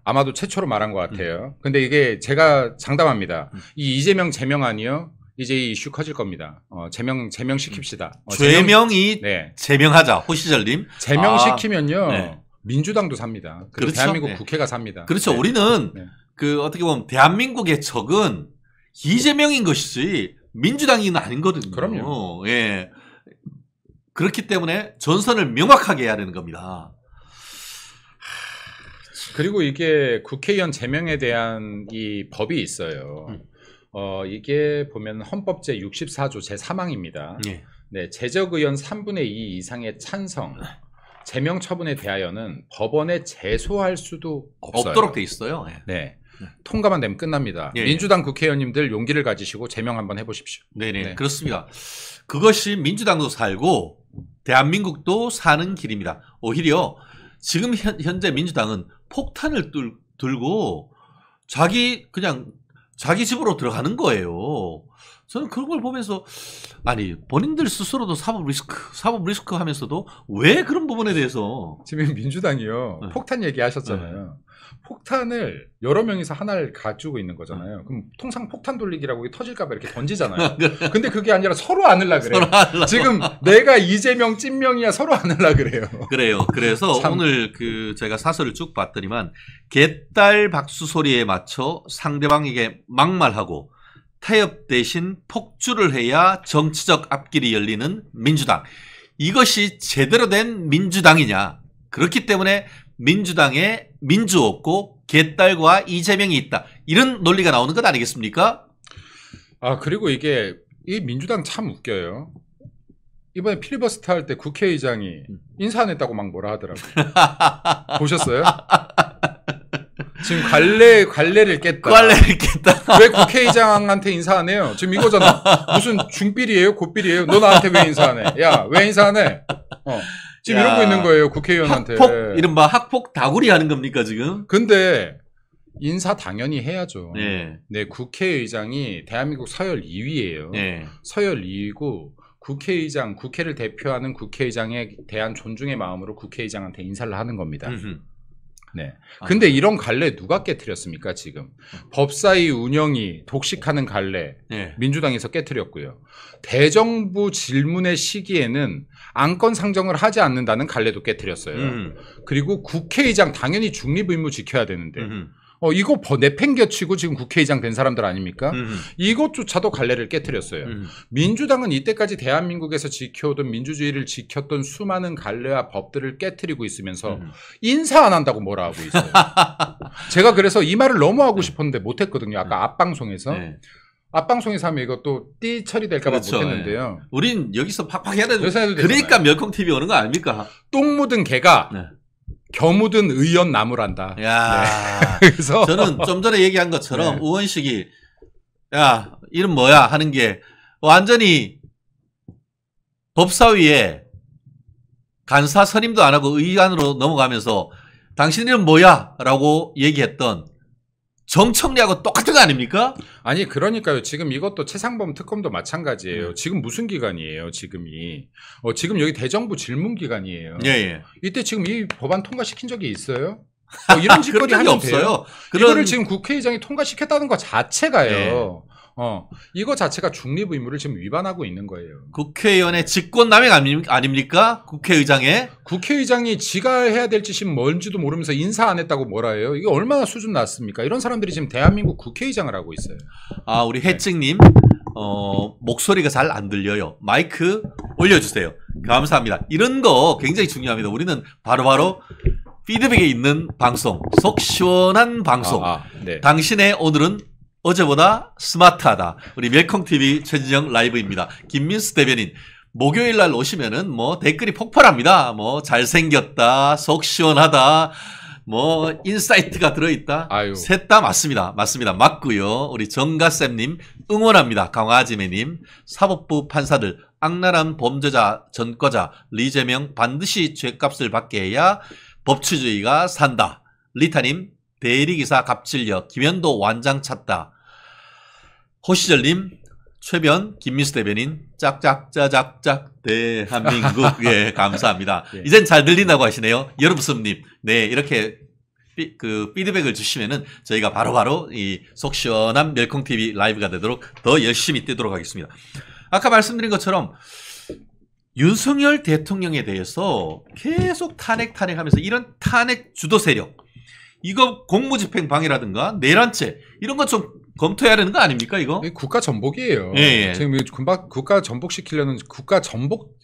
아마도 최초로 말한 것 같아요. 근데 이게 제가 장담합니다. 이 이재명 제명안이요. 이제 이 이슈 커질 겁니다. 제명시킵시다. 제명이 네. 제명하자. 호시절님. 제명시키면요. 네. 민주당도 삽니다. 그렇죠. 대한민국 네. 국회가 삽니다. 그렇죠. 네. 우리는 네. 그 어떻게 보면 대한민국의 적은 이재명인 것이지 민주당이 아닌 거거든요. 그럼요. 예. 그렇기 때문에 전선을 명확하게 해야 되는 겁니다. 그리고 이게 국회의원 제명에 대한 이 법이 있어요. 이게 보면 헌법제 64조 제3항입니다. 예. 네, 제적의원 3분의 2 이상의 찬성. 제명 처분에 대하여는 법원에 제소할 수도 없도록 돼 있어요. 네. 통과만 되면 끝납니다. 예. 민주당 국회의원님들 용기를 가지시고 제명 한번 해보십시오. 네네. 네. 그렇습니다. 그것이 민주당도 살고 대한민국도 사는 길입니다. 오히려 지금 현재 민주당은 폭탄을 들고 자기 집으로 들어가는 거예요. 저는 그런 걸 보면서 아니 본인들 스스로도 사법 리스크 하면서도 왜 그런 부분에 대해서 지금 민주당이요 폭탄 얘기하셨잖아요. 폭탄을 여러 명이서 하나를 가지고 있는 거잖아요. 그럼 통상 폭탄 돌리기라고 터질까봐 이렇게 던지잖아요. 근데 그게 아니라 서로 안으려 그래요. 지금 내가 이재명 찐명이야 서로 안으려 그래요. 그래요. 그래서 오늘 제가 사설을 쭉 봤더니만 개딸 박수 소리에 맞춰 상대방에게 막말하고 타협 대신 폭주를 해야 정치적 앞길이 열리는 민주당. 이것이 제대로 된 민주당이냐. 그렇기 때문에 민주당에 민주 없고 개딸과 이재명이 있다. 이런 논리가 나오는 것 아니겠습니까? 그리고 이 민주당 참 웃겨요. 이번에 필리버스터 할 때 국회의장이 인사 안 했다고 막 뭐라 하더라고요. 보셨어요? 지금 관례를 깼다. 왜 국회의장한테 인사 안 해요? 지금 이거잖아. 무슨 중필이에요? 고필이에요? 너 나한테 왜 인사 안 해? 야, 왜 인사 안 해? 지금 이러고 있는 거예요, 국회의원한테. 이른바 학폭 다구리 하는 겁니까, 지금? 근데 인사 당연히 해야죠. 네. 네, 국회의장이 대한민국 서열 2위예요. 네. 서열 2위고 국회의장, 국회를 대표하는 국회의장에 대한 존중의 마음으로 국회의장한테 인사를 하는 겁니다. 네. 근데 이런 갈래 누가 깨트렸습니까, 지금? 법사위 운영이 독식하는 갈래 네. 민주당에서 깨트렸고요. 대정부 질문의 시기에는 안건 상정을 하지 않는다는 갈래도 깨트렸어요. 그리고 국회의장 당연히 중립 의무 지켜야 되는데 이거 내팽겨치고 지금 국회의장 된 사람들 아닙니까? 이것조차도 갈래를 깨트렸어요. 민주당은 이때까지 대한민국에서 지켜오던 민주주의를 지켰던 수많은 갈래와 법들을 깨트리고 있으면서 인사 안 한다고 뭐라 하고 있어요. 제가 그래서 이 말을 너무 하고 싶었는데 못했거든요. 아까 앞방송에서. 네. 앞방송에서 하면 이것도 띠 처리될까 봐 그렇죠. 못했는데요. 네. 우린 여기서 팍팍 해야 되는 그러니까 멸콩TV 오는 거 아닙니까? 똥 묻은 개가 네. 겨 묻은 의원 나무란다. 야, 네. 그래서 저는 좀 전에 얘기한 것처럼 네. 의원식이 야 이름 뭐야 하는 게 완전히 법사위에 간사 선임도 안 하고 의안으로 넘어가면서 당신 이름 뭐야? 라고 얘기했던 정청래하고 똑같은 거 아닙니까? 아니 그러니까요. 지금 이것도 최상범 특검도 마찬가지예요. 지금 무슨 기간이에요? 지금이 지금 여기 대정부 질문 기간이에요. 예. 이때 지금 이 법안 통과시킨 적이 있어요? 이런 짓거리 하면 없어요. 이거를 지금 국회의장이 통과시켰다는 것 자체가요. 이거 자체가 중립 의무를 지금 위반하고 있는 거예요. 국회의원의 직권남용 아닙니까? 국회의장이 지가 해야 될 짓이 뭔지도 모르면서 인사 안 했다고 뭐라 해요? 이게 얼마나 수준 낮습니까? 이런 사람들이 지금 대한민국 국회의장을 하고 있어요. 아, 우리 혜증님, 목소리가 잘 안 들려요. 마이크 올려주세요. 감사합니다. 이런 거 굉장히 중요합니다. 우리는 바로바로 피드백에 있는 방송, 속 시원한 방송. 네. 당신의 오늘은 어제보다 스마트하다. 우리 멸콩TV 최진영 라이브입니다. 김민수 대변인. 목요일 날 오시면은 댓글이 폭발합니다. 잘생겼다, 속 시원하다, 인사이트가 들어있다. 셋 다 맞습니다. 맞고요. 우리 정가쌤님 응원합니다. 강화지매님. 사법부 판사들, 악랄한 범죄자, 전과자, 리재명 반드시 죄값을 받게 해야 법치주의가 산다. 리타님. 대리기사 갑질력, 김현도 완장 찾다. 호시절님, 최변, 김민수 대변인, 짝짝짜짝짝, 대한민국. 예, 감사합니다. 예. 이젠 잘 들린다고 하시네요. 여러분님. 네, 이렇게 피드백을 주시면은 저희가 바로바로 이 속 시원한 멸콩TV 라이브가 되도록 더 열심히 뛰도록 하겠습니다. 아까 말씀드린 것처럼 윤석열 대통령에 대해서 계속 탄핵하면서 이런 탄핵 주도 세력, 이거 공무집행 방해라든가 내란죄 이런 것 좀 검토해야 되는 거 아닙니까 이거? 국가 전복이에요. 예. 지금 국가 전복시키려는 국가 전복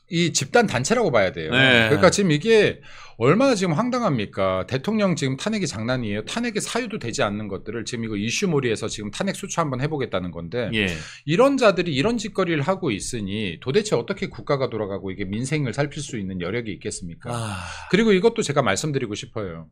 이 집단 단체라고 봐야 돼요. 예. 그러니까 지금 이게 얼마나 지금 황당합니까? 대통령 지금 탄핵이 장난이에요. 탄핵의 사유도 되지 않는 것들을 지금 이거 이슈몰이에서 지금 탄핵 수출 한번 해보겠다는 건데 예. 이런 자들이 이런 짓거리를 하고 있으니 도대체 어떻게 국가가 돌아가고 이게 민생을 살필 수 있는 여력이 있겠습니까? 그리고 이것도 제가 말씀드리고 싶어요.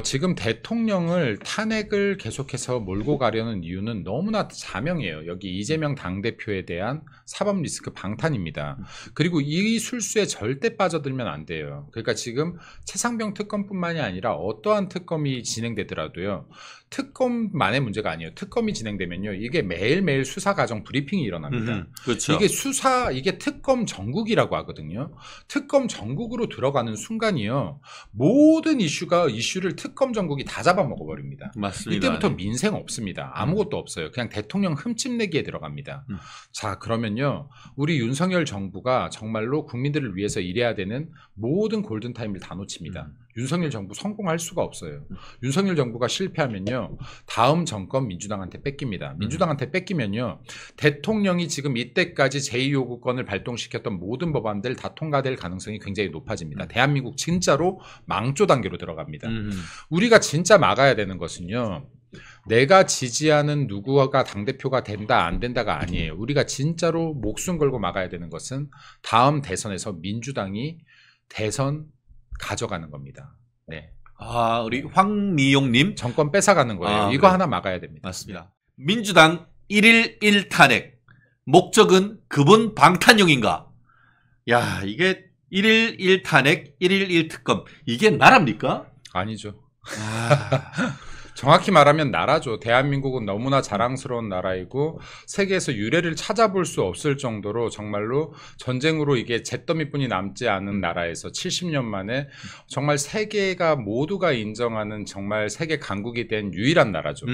지금 대통령을 탄핵을 계속해서 몰고 가려는 이유는 너무나 자명해요. 여기 이재명 당대표에 대한 사법 리스크 방탄입니다. 그리고 이 술수에 절대 빠져들면 안 돼요. 그러니까 지금 최상병 특검뿐만이 아니라 어떠한 특검이 진행되더라도요. 특검만의 문제가 아니에요. 특검이 진행되면요. 이게 매일매일 수사 과정 브리핑이 일어납니다. 그렇죠. 이게 특검 전국이라고 하거든요. 특검 전국으로 들어가는 순간이요. 모든 이슈를 특검 전국이 다 잡아먹어 버립니다. 맞습니다. 이때부터 민생 없습니다. 아무것도 없어요. 그냥 대통령 흠집내기에 들어갑니다. 자, 그러면요. 우리 윤석열 정부가 정말로 국민들을 위해서 일해야 되는 모든 골든타임을 다 놓칩니다. 윤석열 정부 성공할 수가 없어요. 윤석열 정부가 실패하면요. 다음 정권 민주당한테 뺏깁니다. 민주당한테 뺏기면요. 대통령이 지금 이때까지 제2요구권을 발동시켰던 모든 법안들 다 통과될 가능성이 굉장히 높아집니다. 대한민국 진짜로 망조 단계로 들어갑니다. 우리가 진짜 막아야 되는 것은요. 내가 지지하는 누구가 당대표가 된다 안 된다가 아니에요. 우리가 진짜로 목숨 걸고 막아야 되는 것은 다음 대선에서 민주당이 대선 가져가는 겁니다. 네. 우리 황미용님. 정권 뺏어가는 거예요. 이거 하나 막아야 됩니다. 맞습니다. 민주당 1일 1탄핵. 목적은 그분 방탄용인가? 야, 이게 1일 1탄핵, 1일 1특검. 이게 나라입니까? 아니죠. 정확히 말하면 나라죠. 대한민국은 너무나 자랑스러운 나라이고 세계에서 유례를 찾아볼 수 없을 정도로 정말로 전쟁으로 이게 잿더미뿐이 남지 않은 나라에서 70년 만에 정말 세계가 모두가 인정하는 정말 세계 강국이 된 유일한 나라죠.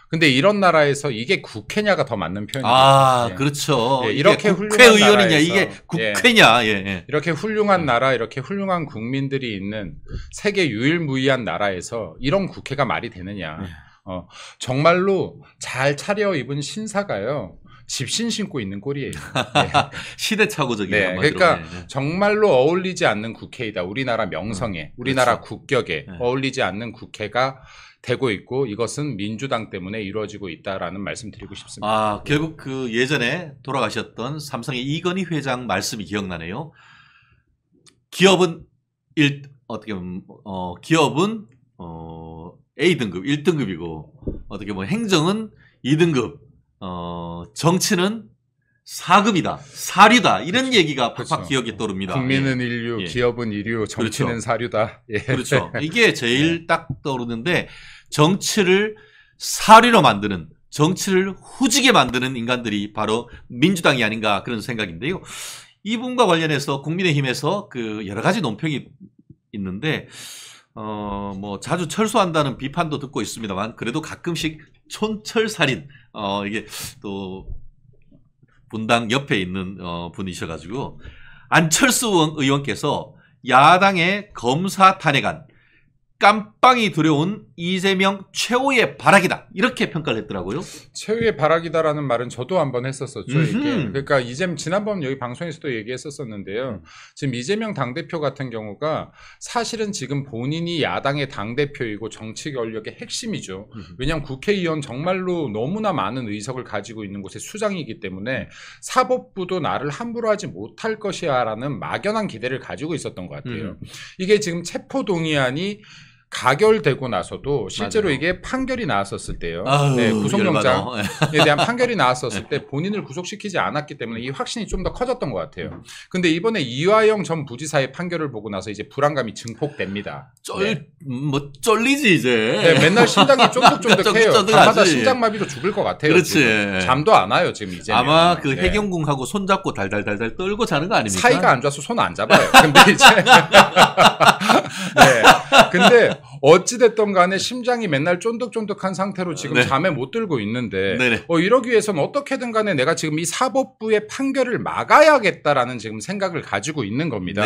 근데 이런 나라에서 이게 국회냐가 더 맞는 표현이죠. 아, 예. 그렇죠. 예, 이렇게 훌륭한 국회의원이냐, 나라에서, 이게 국회냐. 예. 이렇게 훌륭한 나라, 이렇게 훌륭한 국민들이 있는 세계 유일무이한 나라에서 이런 국회가 말이 되느냐. 정말로 잘 차려입은 신사가요. 집신 신고 있는 꼴이에요. 네. 시대착오적이에요. 네, 그러니까 정말로 어울리지 않는 국회이다. 우리나라 명성에, 우리나라 그렇죠. 국격에 어울리지 않는 국회가 되고 있고 이것은 민주당 때문에 이루어지고 있다라는 말씀 드리고 싶습니다. 아, 결국 그 예전에 돌아가셨던 삼성의 이건희 회장 말씀이 기억나네요. 기업은 어떻게 보면 기업은 A등급 1등급이고 어떻게 보면 행정은 2등급 정치는 4급이다. 사류다. 이런 그렇죠. 얘기가 팍팍 그렇죠. 기억에 떠오릅니다. 국민은 예. 인류, 기업은 이류, 정치는 그렇죠. 사류다. 예. 그렇죠. 이게 제일 딱 떠오르는데 정치를 사류로 만드는 정치를 후지게 만드는 인간들이 바로 민주당이 아닌가 그런 생각인데요. 이 부분과 관련해서 국민의힘에서 그 여러 가지 논평이 있는데 뭐 자주 철수한다는 비판도 듣고 있습니다만 그래도 가끔씩 촌철살인 이게 또 분당 옆에 있는 분이셔가지고 안철수 의원께서 야당의 검사 탄핵안 깜빵이 두려운 이재명 최후의 발악이다 이렇게 평가를 했더라고요. 최후의 발악이다라는 말은 저도 한번 했었었죠. 이게. 그러니까 지난번 여기 방송에서도 얘기했었었는데요. 지금 이재명 당대표 같은 경우가 사실은 지금 본인이 야당의 당대표이고 정치 권력의 핵심이죠. 왜냐하면 국회의원 정말로 너무나 많은 의석을 가지고 있는 곳의 수장이기 때문에 사법부도 나를 함부로 하지 못할 것이야 라는 막연한 기대를 가지고 있었던 것 같아요. 이게 지금 체포동의안이 가결되고 나서도 실제로 맞아요. 이게 판결이 나왔었을 때요. 네, 구속영장에 대한 판결이 나왔었을 때 본인을 구속시키지 않았기 때문에 이 확신이 좀 더 커졌던 것 같아요. 근데 이번에 이화영 전 부지사의 판결을 보고 나서 이제 불안감이 증폭됩니다. 쫄리지 이제. 네, 맨날 심장이 쫀득쫀득해요. 밤마다 심장마비로 죽을 것 같아요. 그렇지. 지금. 잠도 안 와요 지금 이제. 아마 그 해경궁하고 손잡고 달달달달 떨고 자는 거 아닙니까? 사이가 안 좋아서 손 안 잡아요. 근데 이제 네. 근데 어찌됐든 간에 심장이 맨날 쫀득쫀득한 상태로 지금 잠에 못 들고 있는데 이러기 위해서는 어떻게든 간에 내가 지금 이 사법부의 판결을 막아야겠다라는 지금 생각을 가지고 있는 겁니다.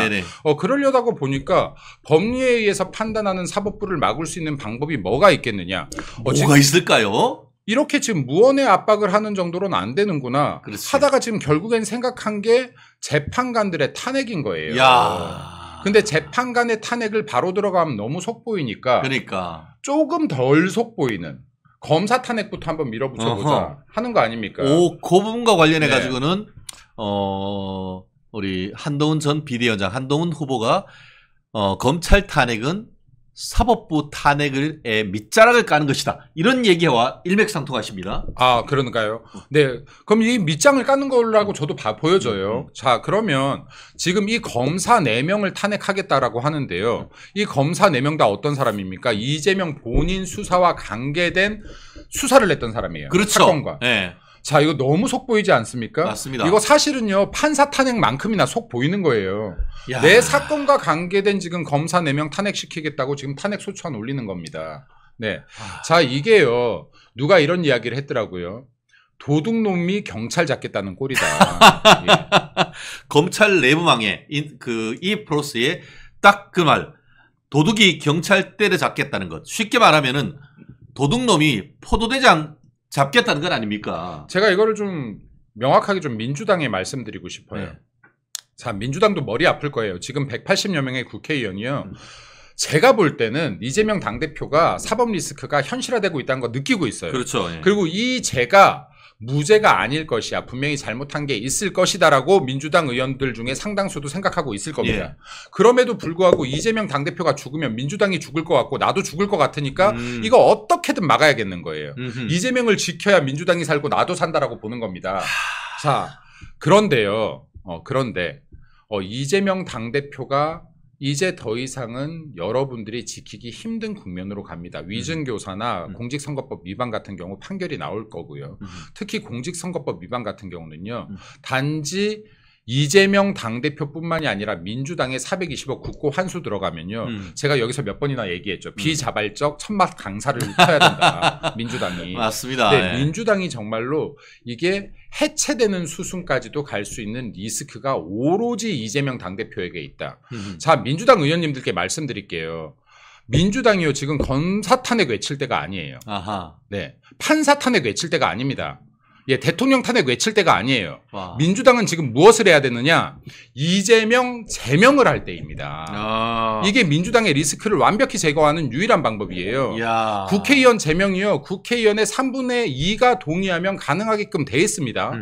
그러려다가 보니까 법리에 의해서 판단하는 사법부를 막을 수 있는 방법이 뭐가 있겠느냐. 뭐가 있을까요? 이렇게 지금 무언의 압박을 하는 정도로는 안 되는구나. 그렇지. 하다가 지금 결국엔 생각한 게 재판관들의 탄핵인 거예요. 근데 재판관의 탄핵을 바로 들어가면 너무 속보이니까 그러니까 조금 덜 속보이는 검사 탄핵부터 한번 밀어붙여보자 하는 거 아닙니까? 그 부분과 관련해 가지고는 우리 한동훈 전 비대위원장 한동훈 후보가 검찰 탄핵은 사법부 탄핵의 밑자락을 까는 것이다. 이런 얘기와 일맥상통하십니다. 아, 그런가요? 네. 그럼 이 밑장을 까는 거라고 저도 보여져요. 자, 그러면 지금 이 검사 4명을 탄핵하겠다라고 하는데요. 이 검사 4명 다 어떤 사람입니까? 이재명 본인 수사와 관계된 수사를 했던 사람이에요. 그렇죠. 사건과. 네. 자, 이거 너무 속 보이지 않습니까? 맞습니다. 이거 사실은요, 판사 탄핵만큼이나 속 보이는 거예요. 내 사건과 관계된 지금 검사 4명 탄핵시키겠다고 지금 탄핵 소추안 올리는 겁니다. 네. 자, 이게요, 누가 이런 이야기를 했더라고요. 도둑놈이 경찰 잡겠다는 꼴이다. 예. 검찰 내부망에, 이 프로세스에 딱 그 말, 도둑이 경찰 때려잡겠다는 것. 쉽게 말하면은 도둑놈이 포도대장 잡겠다는 건 아닙니까? 제가 이거를 좀 명확하게 좀 민주당에 말씀드리고 싶어요. 자, 민주당도 머리 아플 거예요. 지금 180여 명의 국회의원이요. 제가 볼 때는 이재명 당대표가 사법 리스크가 현실화되고 있다는 거 느끼고 있어요. 그렇죠. 그리고 이 죄가 무죄가 아닐 것이야. 분명히 잘못한 게 있을 것이다라고 민주당 의원들 중에 상당수도 생각하고 있을 겁니다. 그럼에도 불구하고 이재명 당대표가 죽으면 민주당이 죽을 것 같고 나도 죽을 것 같으니까 이거 어떻게든 막아야겠는 거예요. 이재명을 지켜야 민주당이 살고 나도 산다라고 보는 겁니다. 자, 그런데요. 그런데 이재명 당대표가 이제 더 이상은 여러분들이 지키기 힘든 국면으로 갑니다. 위증교사나 공직선거법 위반 같은 경우 판결이 나올 거고요. 특히 공직선거법 위반 같은 경우는요. 단지 이재명 당대표뿐만이 아니라 민주당의 420억 국고 환수 들어가면요. 제가 여기서 몇 번이나 얘기했죠. 비자발적 천막 강사를 쳐야 된다. 민주당이. 맞습니다. 네, 네. 민주당이 정말로 이게 해체되는 수순까지도 갈 수 있는 리스크가 오로지 이재명 당대표에게 있다. 자, 민주당 의원님들께 말씀드릴게요. 민주당이요. 지금 검사 탄핵 외칠 때가 아니에요. 아하. 네, 판사 탄핵 외칠 때가 아닙니다. 예, 대통령 탄핵 외칠 때가 아니에요. 와. 민주당은 지금 무엇을 해야 되느냐? 이재명 제명을 할 때입니다. 이게 민주당의 리스크를 완벽히 제거하는 유일한 방법이에요. 야. 국회의원 제명이요. 국회의원의 3분의 2가 동의하면 가능하게끔 돼 있습니다.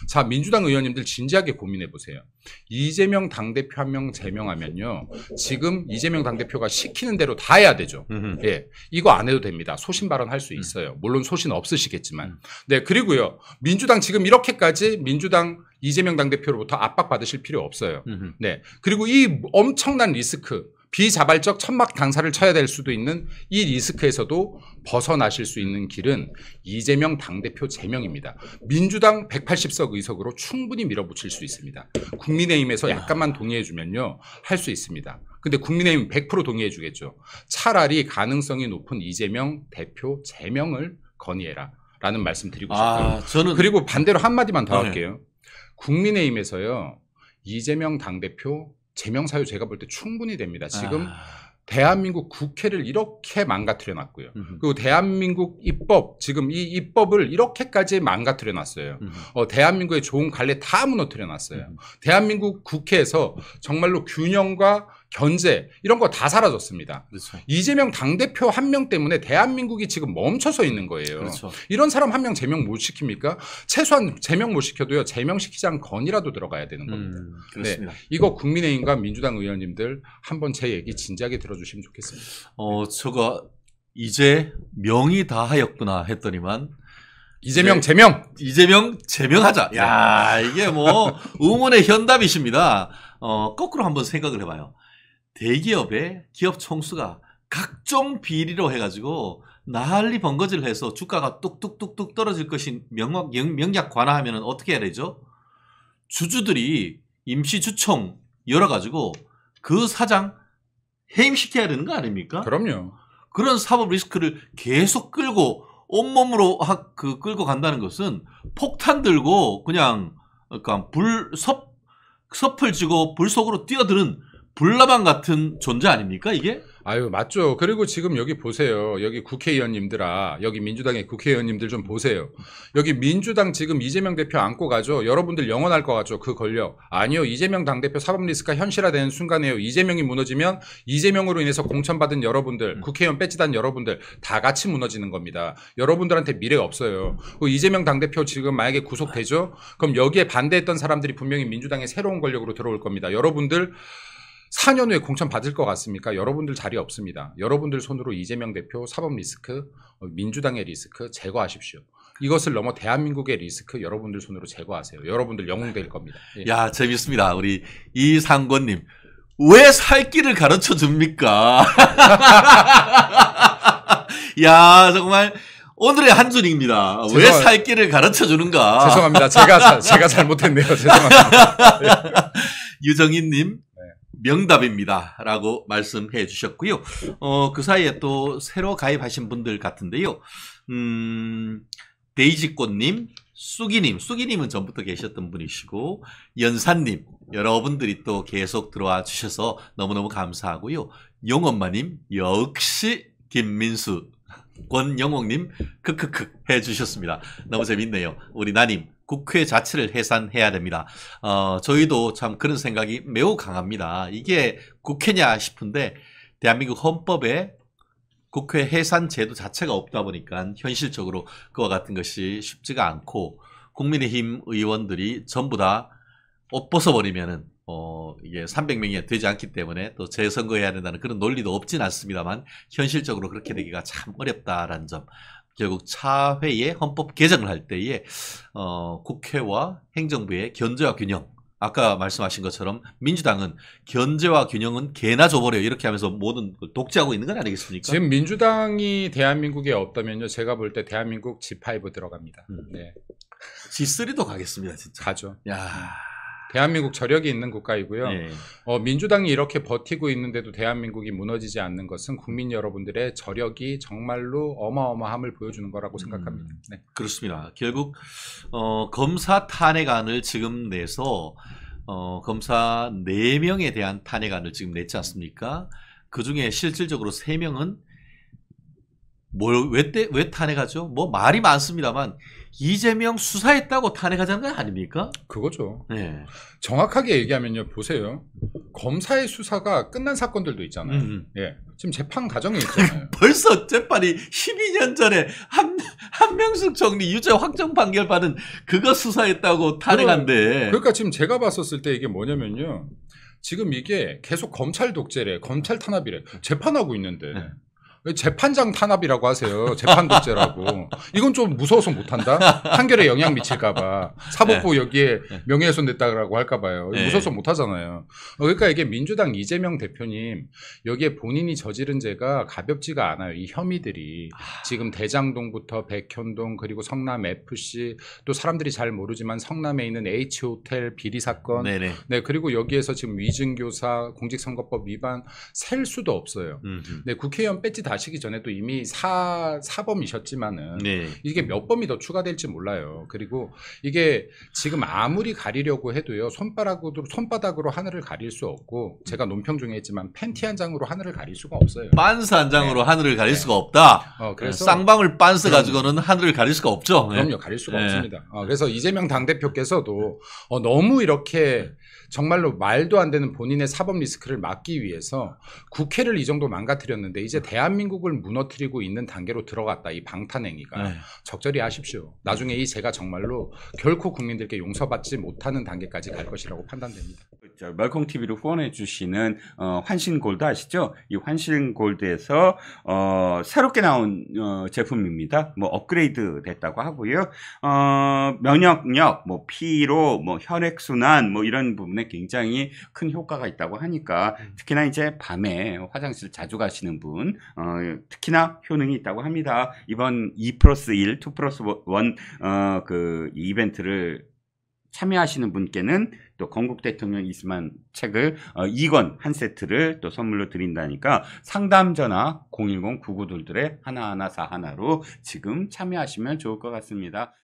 자, 민주당 의원님들 진지하게 고민해 보세요. 이재명 당대표 한 명 제명하면요. 지금 이재명 당대표가 시키는 대로 다 해야 되죠. 예, 이거 안 해도 됩니다. 소신 발언할 수 있어요. 물론 소신 없으시겠지만. 네, 그리고요. 민주당 지금 이렇게까지 민주당 이재명 당대표로부터 압박받으실 필요 없어요. 네, 그리고 이 엄청난 리스크, 비자발적 천막 강사를 쳐야 될 수도 있는 이 리스크에서도 벗어나실 수 있는 길은 이재명 당대표 제명입니다. 민주당 180석 의석으로 충분히 밀어붙일 수 있습니다. 국민의힘에서 약간만 동의해주면요. 할 수 있습니다. 근데 국민의힘 100% 동의해주겠죠. 차라리 가능성이 높은 이재명 대표 제명을 건의해라 라는 말씀 드리고 싶어요. 그리고 반대로 한마디만 더 할게요. 국민의힘에서요. 이재명 당대표 제명 사유 제가 볼 때 충분히 됩니다. 지금 대한민국 국회를 이렇게 망가뜨려 놨고요. 그리고 대한민국 입법, 지금 이 입법을 이렇게까지 망가뜨려 놨어요. 대한민국의 좋은 관례 다 무너뜨려 놨어요. 대한민국 국회에서 정말로 균형과 견제 이런 거 다 사라졌습니다. 그렇죠. 이재명 당대표 한 명 때문에 대한민국이 지금 멈춰서 있는 거예요. 그렇죠. 이런 사람 한 명 제명 못 시킵니까? 최소한 제명 못 시켜도요. 제명시키자는 건이라도 들어가야 되는 겁니다. 그렇습니다. 네, 이거 국민의힘과 민주당 의원님들 한번 제 얘기 진지하게 들어주시면 좋겠습니다. 저거 이제 명이 다 하였구나 했더니만 이재명 제명! 이재명 제명하자. 야, 이게 뭐 의문의 현답이십니다. 거꾸로 한번 생각을 해봐요. 대기업의 기업 총수가 각종 비리로 해가지고 난리 번거지를 해서 주가가 뚝뚝뚝뚝 떨어질 것인 명약 관화하면 어떻게 해야 되죠? 주주들이 임시주총 열어가지고 그 사장 해임시켜야 되는 거 아닙니까? 그럼요. 그런 사법 리스크를 계속 끌고 온몸으로 끌고 간다는 것은 폭탄 들고 그냥 그러니까 섭을 쥐고 불 속으로 뛰어드는 불나방 같은 존재 아닙니까 이게? 아유 맞죠. 그리고 지금 여기 보세요. 여기 국회의원님들아, 여기 민주당의 국회의원님들 좀 보세요. 여기 민주당 지금 이재명 대표 안고 가죠. 여러분들 영원할 것 같죠. 그 권력. 아니요. 이재명 당대표 사법 리스크가 현실화되는 순간에요. 이재명이 무너지면 이재명으로 인해서 공천받은 여러분들, 국회의원 배지단 여러분들 다 같이 무너지는 겁니다. 여러분들한테 미래 없어요. 이재명 당대표 지금 만약에 구속되죠? 그럼 여기에 반대했던 사람들이 분명히 민주당의 새로운 권력으로 들어올 겁니다. 여러분들 4년 후에 공천 받을 것 같습니까? 여러분들 자리 없습니다. 여러분들 손으로 이재명 대표 사법 리스크, 민주당의 리스크 제거하십시오. 이것을 넘어 대한민국의 리스크 여러분들 손으로 제거하세요. 여러분들 영웅 될 겁니다. 예. 야, 재밌습니다. 우리 이상권님. 왜 살 길을 가르쳐 줍니까? 야, 정말 오늘의 한 줄입니다. 왜 살 길을 가르쳐 주는가? 죄송합니다. 제가 잘못했네요. 죄송합니다. 유정인님. 명답입니다. 라고 말씀해 주셨고요. 그 사이에 또 새로 가입하신 분들 같은데요. 데이지꽃님, 쑥이님은 전부터 계셨던 분이시고, 연산님, 여러분들이 또 계속 들어와 주셔서 너무너무 감사하고요. 용엄마님, 역시 김민수, 권영옥님, 크크크 해주셨습니다. 너무 재밌네요. 우리 나님. 국회 자체를 해산해야 됩니다. 저희도 참 그런 생각이 매우 강합니다. 이게 국회냐 싶은데 대한민국 헌법에 국회 해산 제도 자체가 없다 보니까 현실적으로 그와 같은 것이 쉽지가 않고 국민의힘 의원들이 전부 다 옷 벗어버리면은 이게 300명이 되지 않기 때문에 또 재선거해야 된다는 그런 논리도 없진 않습니다만 현실적으로 그렇게 되기가 참 어렵다라는 점. 결국 차회의 헌법 개정을 할 때에 국회와 행정부의 견제와 균형 아까 말씀하신 것처럼 민주당은 견제와 균형은 개나 줘버려 이렇게 하면서 모든 걸 독재하고 있는 건 아니겠습니까? 지금 민주당이 대한민국에 없다면요. 제가 볼 때 대한민국 G5 들어갑니다. 네. G3도 가겠습니다. 진짜. 가죠. 야. 대한민국 저력이 있는 국가이고요. 네. 민주당이 이렇게 버티고 있는데도 대한민국이 무너지지 않는 것은 국민 여러분들의 저력이 정말로 어마어마함을 보여주는 거라고 생각합니다. 네. 그렇습니다. 결국 검사 탄핵안을 지금 내서 검사 4명에 대한 탄핵안을 지금 냈지 않습니까? 그중에 실질적으로 3명은 왜 탄핵하죠? 뭐 말이 많습니다만 이재명 수사했다고 탄핵하자는 거 아닙니까? 그거죠. 네. 정확하게 얘기하면요. 보세요. 검사의 수사가 끝난 사건들도 있잖아요. 예. 지금 재판 과정에 있잖아요. 벌써 재판이 12년 전에 한명숙 총리 유죄 확정 판결 받은 그거 수사했다고 탄핵한데. 그러니까 지금 제가 봤었을 때 이게 뭐냐면요. 지금 이게 계속 검찰 독재래, 검찰 탄압이래. 재판하고 있는데. 네. 왜 재판장 탄압이라고 하세요. 재판 독재라고. 이건 좀 무서워서 못한다? 판결에 영향 미칠까봐. 사법부 여기에 명예훼손 됐다고 할까봐요. 무서워서 못하잖아요. 그러니까 이게 민주당 이재명 대표님, 여기에 본인이 저지른 죄가 가볍지가 않아요. 이 혐의들이. 지금 대장동부터 백현동, 그리고 성남FC, 또 사람들이 잘 모르지만 성남에 있는 H호텔 비리 사건. 네네. 네, 그리고 여기에서 지금 위증교사, 공직선거법 위반 셀 수도 없어요. 네, 국회의원 배지 다시기 전에도 이미 사범이셨지만은 네. 이게 몇 범이 더 추가될지 몰라요. 그리고 이게 지금 아무리 가리려고 해도요, 손바닥으로 하늘을 가릴 수 없고, 제가 논평 중에 했지만 팬티 한 장으로 하늘을 가릴 수가 없어요. 빤스 한 장으로 네. 하늘을 가릴 수가 없다. 그래서 쌍방울 빤스 가지고는 하늘을 가릴 수가 없죠. 그럼요, 가릴 수가 없습니다. 그래서 이재명 당대표께서도 너무 이렇게 정말로 말도 안 되는 본인의 사법 리스크를 막기 위해서 국회를 이 정도 망가뜨렸는데 이제 대한민국을 무너뜨리고 있는 단계로 들어갔다. 이 방탄행위가. 네. 적절히 하십시오. 나중에 이 죄가 정말로 결코 국민들께 용서받지 못하는 단계까지 갈 것이라고 판단됩니다. 멀콩TV로 후원해 주시는 환신골드 아시죠? 이 환신골드에서 새롭게 나온 제품입니다. 뭐 업그레이드 됐다고 하고요. 면역력, 뭐 피로, 뭐 혈액순환, 뭐 이런 부분에 굉장히 큰 효과가 있다고 하니까 특히나 이제 밤에 화장실 자주 가시는 분 특히나 효능이 있다고 합니다. 이번 2+1, 2+1 그 이벤트를 참여하시는 분께는 또 건국 대통령 이스만 책을 2권 한 세트를 또 선물로 드린다니까 상담 전화 010-9922 1141로 지금 참여하시면 좋을 것 같습니다.